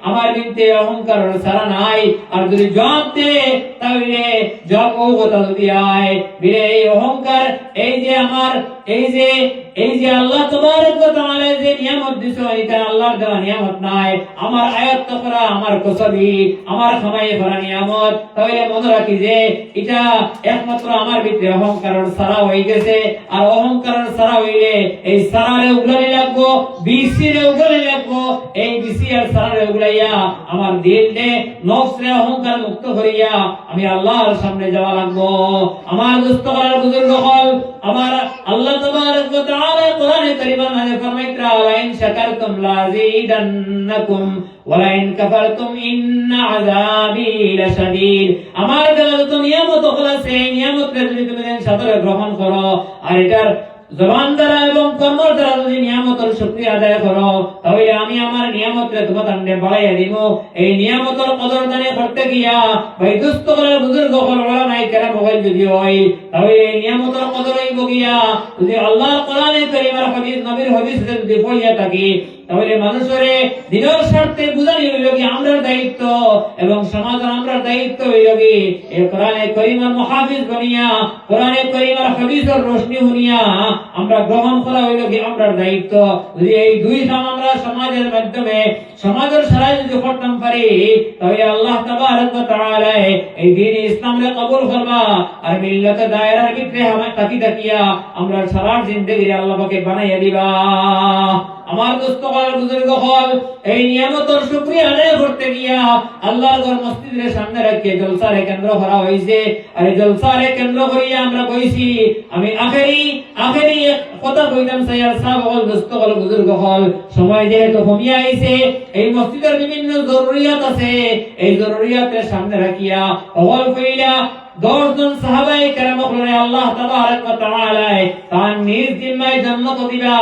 আমার ভিতরে অহংকারের সারা নাই আর যদি জবাব দে তাহলে জবাব ও কথা যদি আয় বলে এই অহংকার এই যে আমার এই যে আল্লাহ তাবারক ওয়া তাআলা যে নিয়ামত দিছে এটা আল্লাহর দেওয়া নিয়ামত নাই আমার আয়াত করা আমার কসবি আমার খামাই করা নিয়ামত তাহলে মনে রাখি যে এটা একমাত্র আমার ভিতরে অহংকারের সারা হয়ে গেছে আর অহংকারের সারা হইলে এই সারারে উগলানি লাগবো বিসিরে উগলানি লাগবো এই বিসি আর সারারে উগলাইয়া আমার দিলে নফসে অহংকার মুক্ত করিয়া আমি আল্লাহর সামনে যাওয়া লাগবো আমার দোস্ত করার বুজুর্গ হল আমার আল্লাহ তাবারক ওয়া তাআলা কোরআনে কারীমের মধ্যে ফরমাইতরা লাইন শাকারতুম লাযীদান্নাকুম ওয়া লাইন কাফারতুম ইন্না আযাবি লাশাদীদ আমার যত নিয়ামত আছে নিয়ামতকে যদি তুমি সাদরে গ্রহণ করো আর এটার জবান দ্বারা এবং কর্মের দ্বারা যদি নিয়ামতের শুকরিয়া আদায় করো তাহলে আমি আমার নিয়ামতকে তোমাদের বাড়াইয়া দিব এই নিয়ামতের কদরদানি করতে গিয়া ভাই দুস্থ করার বুজুর্গ হল নাই কেন মোবাইল যদি হয় তাহলে এই নিয়ামতের কদর হইব গিয়া যদি আল্লাহর কোরআনে কারীমের হাদিস নবীর হাদিস যদি পড়িয়া থাকি তাহলে মানুষের দিনের স্বার্থে বুঝানি হইল কি আমরার দায়িত্ব এবং সমাজের আমরার দায়িত্ব হইল কি এই কোরআনে কারীমের মুহাফিজ বনিয়া কোরআনে কারীমের হাদিসের রোশনি হনিয়া আমরা গ্রহণ করা হইল কি আমরার দায়িত্ব যদি এই দুই কাম আমরা সমাজের মাধ্যমে সমাজের সারাই যদি করতে পারি তাহলে আল্লাহ তাবারক ওয়া তাআলা এই দ্বীন ইসলামকে কবুল করবা আর মিল্লাতে দায়রার ভিতরে আমরা তাকিয়া আমরা সারা জিন্দেগি আল্লাহ পাকে বানাইয়া দিবা আমার দোস্ত হল বুজুর্গ হল এই নিয়ামতের শুকরিয়া আদায় করতে গিয়া আল্লাহর ঘর মসজিদের সামনে রাখিয়ে জলসারে কেন্দ্র করা হয়েছে আর এই জলসারে কেন্দ্র করিয়া আমরা কইছি আমি আখেরি কথা কইতাম সাইয়ার সাহেব হল দোস্ত হল বুজুর্গ হল সময় যেহেতু কমিয়া আইছে এই মসজিদের বিভিন্ন জরুরিয়াত আছে এই জরুরিয়াতের সামনে রাখিয়া হল কইলা 10 জন সাহাবায়ে কেরাম বলেন আল্লাহ তাবারক ওয়া তাআলা তার নিজ জিম্মায় জান্নাত দিবা।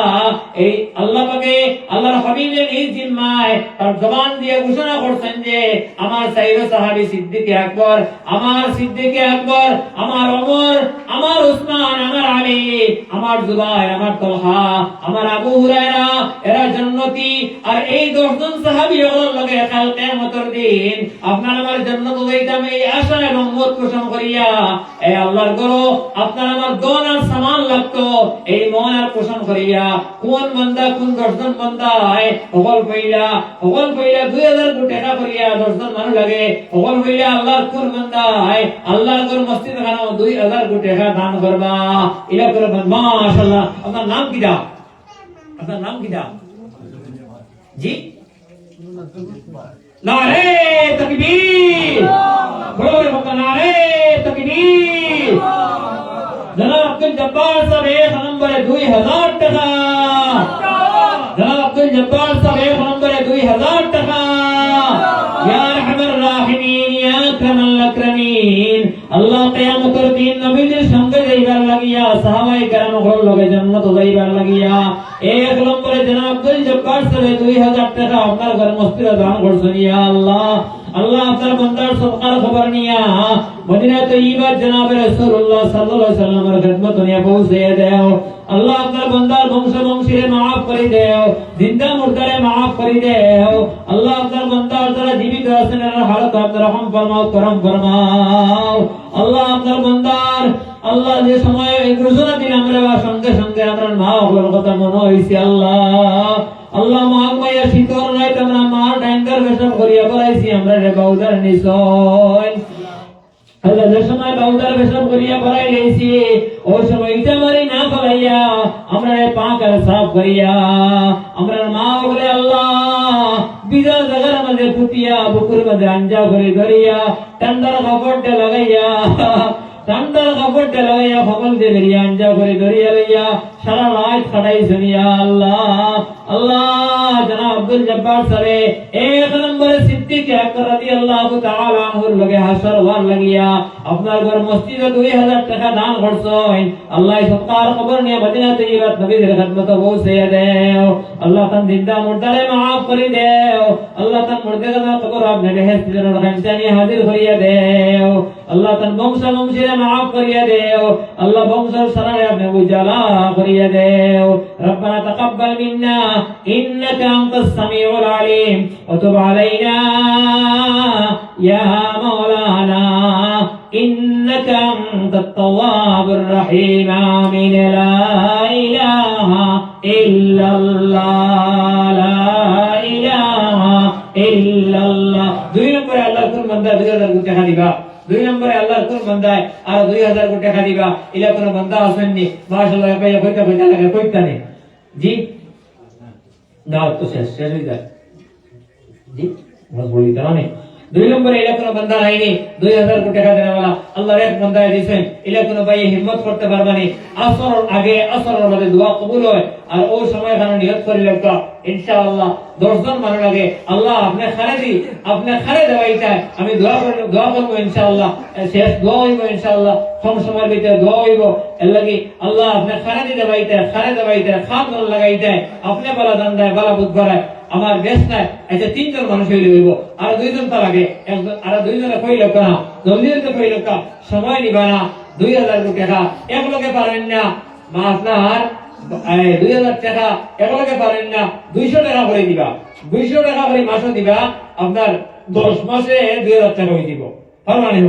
এই আল্লাহ পাকে আল্লাহর হাবিবের নিজ জিম্মায় তার জবান দিয়ে ঘোষণা করছেন যে আমার সাইয়্যিদ সাহাবী সিদ্দিক আকবর, আমার সিদ্দিক আকবর, আমার ওমর, আমার উসমান, আমার আলী, আমার জুবাইর, আমার তালহা, আমার আবু হুরায়রা এরা জান্নাতি। আর এই 10 জন সাহাবী হলো লগে কাল কিয়ামতের দিন আপনার আমার জান্নাত হইতাম এই আশা এবং মত পোষণ করিয়া এই আল্লাহর গরো আপনার আমার দন আর সামান লাগতো এই মন আর পোষণ করিয়া কোন বান্দা কোন 10 জন বান্দা হল কইলা 2000 কোটি টাকা করিয়া 10 জন মানুষ লাগে হল কইলা আল্লাহর কোন বান্দা আল্লাহর গর মসজিদ খানো 2000 কোটি টাকা দান করবা ইলা করে মাশাআল্লাহ। আপনার নাম কি দা? আপনার নাম কি দা? জি নারে তাকবীর, বড় বড় বক্তা নারে তাকবীর। জনাব আব্দুল জব্বার সাহেব এক নম্বরে 2000 টাকা, জনাব আব্দুল জব্বার সাহেব এক নম্বরে 2000 টাকা। ইয়া আরহামার রাহিমিন, ইয়া আকরামাল আকরামিন। আল্লাহ কিয়ামতের দিন নবীদের সঙ্গে যাইবার লাগিয়া সাহাবায়ে কেরামগণ লগে জান্নাত যাইবার লাগিয়া এক নম্বরে জনাব আব্দুল জব্বার সাহেব 2000 টাকা আপনার ঘর মসজিদে দান করছেন। ইয়া আল্লাহ, আল্লাহ আপনার বান্দার সদকার খবর নিয়া মদিনা তৈয়বা জনাব রাসূলুল্লাহ সাল্লাল্লাহু আলাইহি সাল্লামের খিদমত নিয়ে পৌঁছে দাও। আল্লাহ আপনার বান্দার বংশ বংশীরে maaf করে দাও, জিন্দা মুর্দারে maaf করে দাও। আল্লাহ আপনার বান্দার যারা জীবিত আছেন এর হালত আপনার রহম ফরমাও, করম ফরমাও। আল্লাহ আপনার বান্দার আল্লাহ যে সময় এই ঘোষণা দিন আমরা সঙ্গে সঙ্গে আমরা মা হওয়ার কথা মনে হইছে। আল্লাহ আল্লাহ মাগমায়া শীতল রাত আমরা মা ডাঙ্গার বেশম করিয়া পড়াইছি আমরা রে বাউদার নিসয়। আল্লাহ যে সময় বাউদার বেশম করিয়া পড়াই লইছি ওই সময় ইটা মারি না ফলাইয়া আমরা রে পাক আর সাফ করিয়া আমরা মা বলে আল্লাহ বিজা জায়গার মধ্যে পুতিয়া বুকুর মধ্যে আঞ্জা করে ধরিয়া ঠান্ডার কাপড়টা লাগাইয়া ঠান্ডার কাপড়টা লাগাইয়া ফকল দিয়ে বেরিয়ে আঞ্জা করে ধরিয়া লইয়া সারা রাত কাটাই শুনিয়া আল্লাহ আল্লাহ জনাব আব্দুল জব্বার সাহেব এক নম্বরে সিদ্দিক আকবর রাদিয়াল্লাহু তাআলা আনহুর লগে হাসর ওয়ার লাগিয়া আপনার ঘর মসজিদে 2000 টাকা দান করছেন। আল্লাহ সত্তার খবর নিয়ে মদিনা তৈয়বা নবীর খিদমতে পৌঁছে দাও। আল্লাহ তান জিন্দা মুর্দারে maaf করে দাও। আল্লাহ তান মুর্দারে কবর আপনি বেহেশতের খানসানি হাজির করিয়া দাও। আল্লাহ তান বংশ বংশীরে maaf করিয়া দাও। আল্লাহ বংশের সারারে আপনি উজালা করিয়া দাও। রব্বানা তাকাব্বাল মিন্না ইন্নাকা আনতাস সামিউল আলিম ওয়া তুব আলাইনা ইয়া মাওলানা ইন্নাকা আনতাত তাওয়াবুর রহিম। আমিন। লা ইলাহা ইল্লাল্লাহ, লা ইলাহা ইল্লাল্লাহ। 2 নম্বরে আল্লাহর কোন বান্দা 2000 কোটি টাকা দিবা, 2 নম্বরে আল্লাহর কোন বান্দায় আর 2000 কোটি টাকা দিবা ইলা কোন বান্দা আসেননি মাশাআল্লাহ পাইয়া কইতা লাগে কইতা নেই জি না তো শেষ হয়ে যায় জি বস বলি তারা নেই। 2 নম্বরে ইলা কোন বান্দা নাইনি 2000 কোটি টাকা দেওয়ালা আল্লাহর এক বান্দায় দিবেন ইলা কোন ভাই হিম্মত করতে পারবানি আসর আগে আসরের মধ্যে দোয়া কবুল হয় আর ওই সময় খানে নিয়ত করিলে তো ইনশাআল্লাহ 10 জন মানুষ লাগে আল্লাহ আপনি খারে দেওয়াইটা আমি দোয়া করব ইনশাআল্লাহ শেষ দোয়া হইব ইনশাআল্লাহ কম সময়ের ভিতরে দোয়া হইব এর লাগি আল্লাহ আপনি খারে দেওয়াইটা খাত লাগাইটা আপনি বালা দান্দায় বালা বুধ করায় আমার বেশ নাই আচ্ছা 3 জন মানুষ হইলে হইব আর 2 জন তো লাগে আর 2 জনে কইল না জলদি তো কইল কা সময় নিবা না 2000 কোটি টাকা এক লগে পারেন না মা আপনার 2000 টাকা এক লগে পারেন না 200 টাকা করে দিবা 200 টাকা করে মাসে দিবা আপনার 10 মাসে 2000 টাকা হই দিব ফরমানে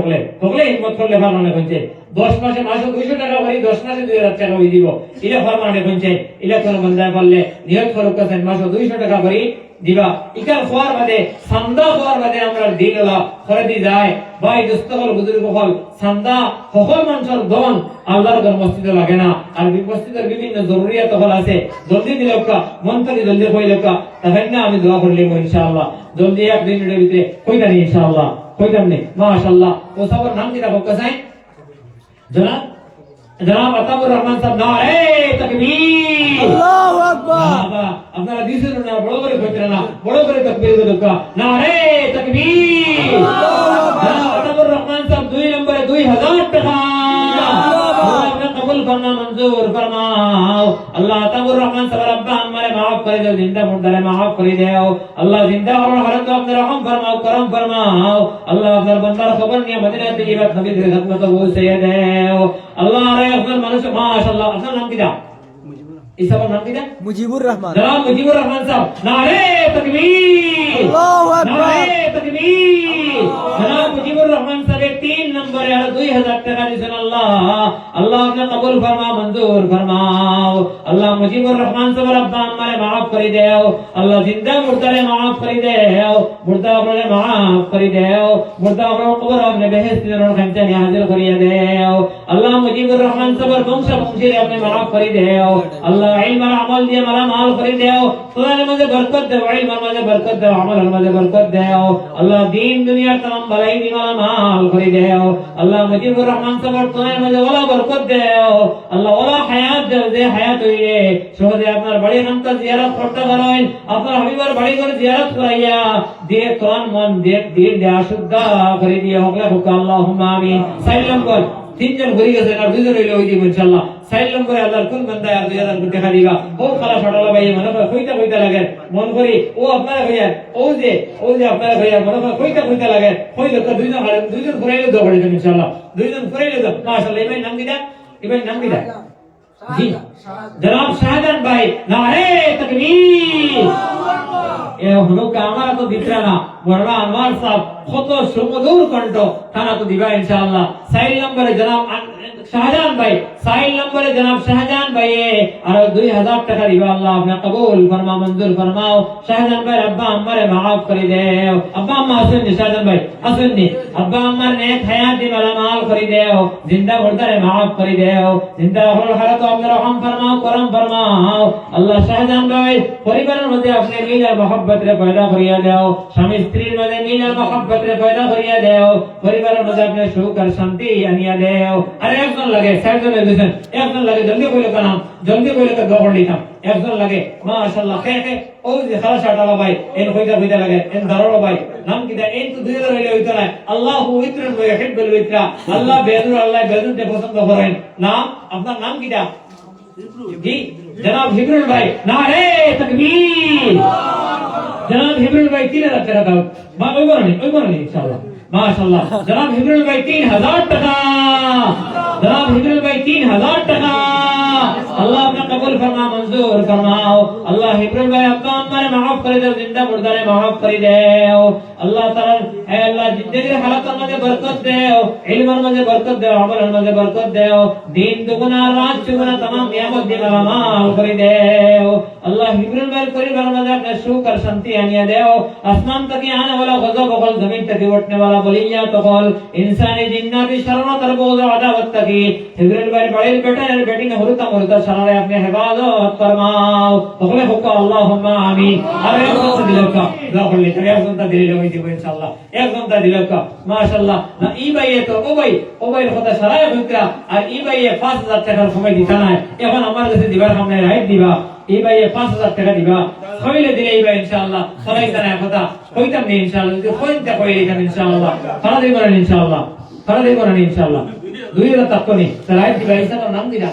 হকলে হিম্মত করলে ফরমানে কইছে 10 মাসে মাসে 200 টাকা করে 10 মাসে 2000 টাকা হই দিব ইলা ফরমানে কইছে ইলা কোন বান্দা বললে নিয়ত করো কাছেন মাসে 200 টাকা করে দিবা ইকার খোয়ার বাদে সান্দা খোয়ার বাদে আমরা দিনলা করে দি যায় ভাই দস্তগল বুজুর্গ হল সান্দা সকল মানুষের দন আল্লাহর ঘর মসজিদে লাগে না আর মসজিদের বিভিন্ন জরুরিয়াত হল আছে জলদি দিলকা মন থেকে জলদি কইলকা তাহলে না আমি দোয়া করলে ইনশাআল্লাহ জলদি এক মিনিটের ভিতরে কইতানি ইনশাআল্লাহ কইতাম নে মাশাআল্লাহ ও সবার নাম কি রাখো কাসাই জনাব আতাউর রহমান সাহেব নারে তাকবীর আল্লাহু আকবার আপনারা দিছেন না বড় করে কইতেন না বড় করে তাকবীর দেওয়া নারে তাকবীর আল্লাহু আকবার জনাব আতাউর রহমান সাহেব 2 নম্বরে 2000 मंजूर फरमाओ अल्लाह तबारक रहमान सबर अब्बा हमारे माफ कर दो जिंदा मुर्दा माफ कर दो अल्लाह जिंदा और हरत अपने रहम फरमाओ करम फरमाओ अल्लाह अगर बंदा खबर नहीं मदीना तैयबा नबी की खिदमत वो सैयद है अल्लाह रे अफजल मनुष्य माशाअल्लाह असल नाम किदा इस सब नाम किदा मुजीबुर रहमान जनाब मुजीबुर रहमान साहब नारे तकबीर अल्लाहु अकबर नारे तकबीर जनाब मुजीबुर रहमान साहब 3 नंबर है 2000 টাকা দিবেন আল্লাহ আল্লাহ আপনি কবুল ফরমা মঞ্জুর ফরমাও আল্লাহ মুজিবুর রহমান সাহেব রব্বা আমারে maaf করে দাও আল্লাহ জিন্দা মুর্দারে maaf করে দাও মুর্দা আপনি maaf করে দাও মুর্দা আপনার কবর আপনি বেহেশতের খানচানে হাজির করিয়ে দাও আল্লাহ মুজিবুর রহমান সাহেব বংশ বংশীরে আপনি maaf করে দাও আল্লাহ ইলম আর আমল দিয়ে মালামাল করে দাও কোরআনের মধ্যে বরকত দাও ইলমের মধ্যে বরকত দাও আমলের মধ্যে বরকত দাও আল্লাহ দ্বীন দুনিয়ার तमाम भलाई दी मालामाल করে দাও আল্লাহ মুজিবুর রহমান সাহেব কোরআনের মধ্যে ওলা বরকত দাও আল্লাহ ওলা হায়াত দাও যে হায়াত হইরে সহজে আপনার বাড়ি খানকা জিয়ারত করতে পারেন আপনার হাবিবের বাড়ি করে জিয়ারত করাইয়া দিয়ে তন মন দেখ দিল দেয়া শুদ্ধ করে দিয়ে হোক আল্লাহুম্মা আমিন সাইলাম কর তিনজন ঘুরে গেছে আর দুজন হইলো ওই দিব ইনশাআল্লাহ সাইলাম করে আল্লাহর কোন বান্দা আর দুই হাজার দেখা দিবা ও খালা ফাটালা ভাই মনে করে কইতা লাগে মন করি ও আপনারা ভাইয়া ও যে আপনারা ভাইয়া মনে করে কইতা লাগে কইলে তো দুইজন ঘুরাইলে দাও বলে ইনশাআল্লাহ দুইজন ঘুরাইলে দাও মাশাআল্লাহ ইমাম নাম দিদা জি জনাব শাহজাহান ভাই নারে তাকবীর এ হলো কামারা তো দিতরা না বড়রা আনোয়ার সাহেব কত সুমধুর কণ্ঠ তারা তো দিবা ইনশাআল্লাহ সাইল নম্বরে জনাব শাহজাহান ভাই সাইল নম্বরে জনাব শাহজাহান ভাই আর 2000 টাকা দিবা আল্লাহ আপনি কবুল ফরমা মঞ্জুর ফরমাও শাহজাহান ভাই আব্বা আমারে maaf করে দাও আব্বা আম্মা আসেন শাহজাহান ভাই আসেন নি আব্বা আম্মার নেক হায়াত দি মালামাল করে দাও জিন্দা মুর্দারে maaf করে দাও জিন্দা হল হারাত আপনি রহম ফরমাও করম ফরমাও আল্লাহ শাহজাহান ভাই পরিবারের মধ্যে আপনি মিল আর mohabbat রে পয়দা করিয়া দাও স্বামী স্ত্রীর মধ্যে মিল আর mohabbat রে পয়দা করিয়া দাও পরিবারের মধ্যে আপনি সুখ আর শান্তি আনিয়া দাও আরে একজন লাগে চারজন হইছেন একজন লাগে জলদি কইলে কানাম জলদি কইলে তো দৌড় দিতাম একজন লাগে মাশাআল্লাহ কে ও যে খালা শাটালা ভাই এন কইতা লাগে এন দারোলা ভাই নাম কি দা এন তো 2000 হইলে হইতো না আল্লাহু ইত্রুন ওয়া ইহিব্বুল ইত্রা আল্লাহ বেদুরকে পছন্দ করেন নাম আপনার নাম কি দা জি জনাব হিবরুল ভাই নারে তাকবীর জনাব হিবরুল ভাই 3000 টাকা দাও মা ওই বলনি ইনশাআল্লাহ মাশাআল্লাহ জনাব হিবরুল ভাই 3000 টাকা জনাব হিবরুল ভাই 3000 টাকা আল্লাহ আপনি কবুল ফরমা মঞ্জুর ফরমাও আল্লাহ হিবরুল ভাই আপনি আমারে maaf করে দাও জিন্দা মুর্দারে maaf করে দাও আল্লাহ তাআলা হে আল্লাহ জিন্দেগির হালাতের মধ্যে বরকত দাও ইলমের মধ্যে বরকত দাও আমলের মধ্যে বরকত দাও দিন দুগুনা রাত চৌগুনা तमाम নিয়ামত দিয়ে মালামাল করে দাও আল্লাহ হিবরুল ভাই পরিবারের মধ্যে আপনি সুখ আর শান্তি আনিয়ে দাও আসমান থেকে আনে वाला गजब और जमीन तक उठने वाला बलिया तो कल इंसानी जिन्नाती शरण तरबूज अदावत तकी हिब्रिल भाई बड़े बेटा ने बेटी ने हुरता शरण अपने हिफाजत फरमाओ तोले हुक्का अल्लाहुम्मा आमीन अरे एक तो दिल का दुआ कर ले एक घंटा दिल लगे थी इंशाल्लाह एक घंटा दिल का माशाल्लाह ना ई भाई तो ओ भाई खुदा शराय फिक्रा और ई भाई 5000 টাকা সময় দিতা না এখন আমার কাছে দিবার সামনে রাইট দিবা এই ভাই 5000 টাকা দিবা কইলে দিলে এই ভাই ইনশাআল্লাহ সরাই তারা কথা কইতাম নি ইনশাআল্লাহ যদি কইতে কইলে দিতাম ইনশাআল্লাহ সারা দিই করেন ইনশাআল্লাহ 2000 টাকা নি রাইট দিবা ইনশাআল্লাহ নাম দিলা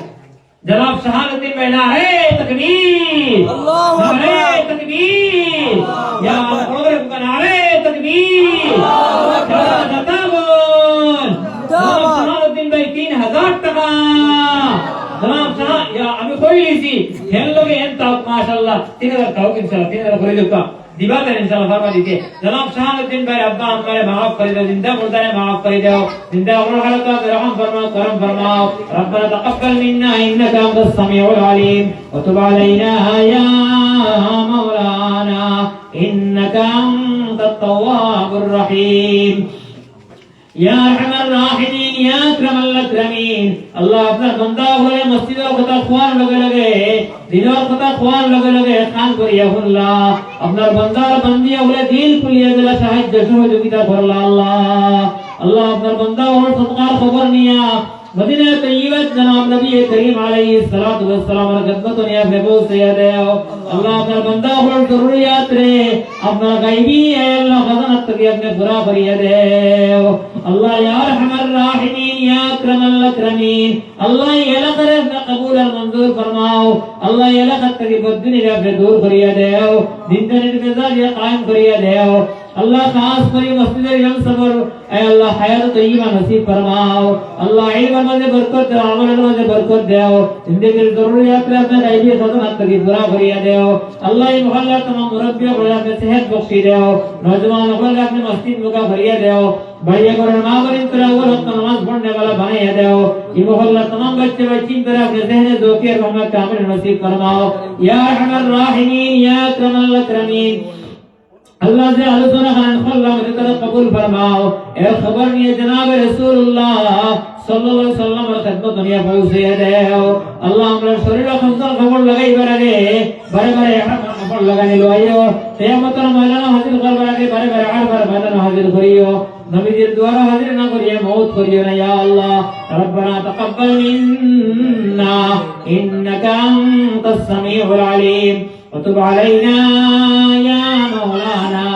जनाब शहादुद्दीन भाई नारे तकबीर अल्लाहु अकबर नारे तकबीर या प्रोग्राम का नारे तकबीर शहादुद्दीन भाई 3000 টাকা जनाब शाह या আমি কইলিছি হেন লগে এন তাও মাশাআল্লাহ 3000 টাকা ইনশাআল্লাহ 3000 করে দেবা দিবা দেন ইনশাআল্লাহ ফরমা দিতে जनाब शहादुद्दीन भाई अब्बा हमारे maaf कर दो जिंदा मुर्दा ने maaf कर दो जिंदा और हालत में रहम फरमाओ करम फरमाओ रब्बना तक़ब्बल मिन्ना इन्नका अंतस समीउल अलीम व तुब अलैना या मौलाना इन्नका अंतत तव्वाबुर रहीम या अरहमर राहिमीन या अकरमल अकरमीन अल्लाह अपना बंदा होले मस्जिदों को ख्वान लगे दिनों को ख्वान लगे खान करिया अल्लाह अपना बंदा बंदिया होले दिल कुलिया दिला साहित्य सहयोगिता करला अल्लाह अपना बंदा और सदका खबर निया मदीना तय्यबा जनाब नबी करीम अलैहिस्सलातु वस्सलाम की खिदमत ने महबूब सैयद अल्लाह अपना बंदा और जरूरियात रे अपना गायबी है अल्लाह खजाना तक अपने पूरा करिया दे अल्लाह या रहमान राहिमीन या अक्रमल अक्रमीन अल्लाह ये लकर अपना कबूल और मंजूर फरमाओ अल्लाह ये लकर तकी बद्दुनी रब दूर करिया देओ दिन दिन मिजाज ये कायम करिया देओ अल्लाह खास करी मस्जिद यम सबर ऐ अल्लाह हयात तय्यबा नसीब फरमाओ अल्लाह इल्म में बरकत दे अमल में बरकत देओ जिंदगी की जरूरियात में अपने दायिए खजाना तकी पूरा करिया देओ अल्लाह ये मोहल्ला तमाम मुरब्बियों को अपने सेहत बख्शी देओ नौजवानों को अपने मस्जिद में का भरिया देओ बढ़िया करो मां बन तेरा वो नमाज पढ़ने वाला बनाया देओ ये मोहल्ला तमाम बच्चे बच्ची तेरा अपने ज़हन ज़ोकी और रहमत कामिल नसीब फरमाओ या अरहमर राहिमीन या अक्रमल अक्रमीन अल्लाह से आलोचना खान अल्लाह मेरी तरफ कबूल फरमाओ ए खबर नहीं जनाब रसूलुल्लाह सल्लल्लाहु अलैहि वसल्लम और खिदमत दुनिया पहुंचे देओ अल्लाह हमरा शरीर खंसर खबर लगाई बरगे बड़े बड़े खबर लगाने लो आयो क़यामत मैदान हाजिर कर बरगे बड़े बड़े आड़ पर मैदान हाजिर करियो नबी जी द्वारा हाजिर ना करिए मौत करियो ना या अल्लाह रब्बना तक़ब्बल मिन्ना इन्नका अंतस समीउल अलीम وتب علينا يا مولانا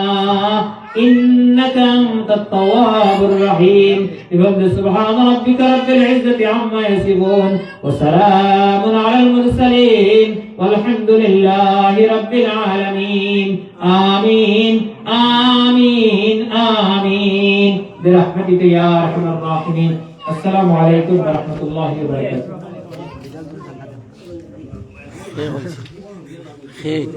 إنك أنت التواب الرحيم بفضل سبحان ربك رب العزة عما يصفون وسلام على المرسلين والحمد لله رب العالمين آمين آمين آمين برحمتك يا أرحم الراحمين السلام عليكم ورحمة الله وبركاته خير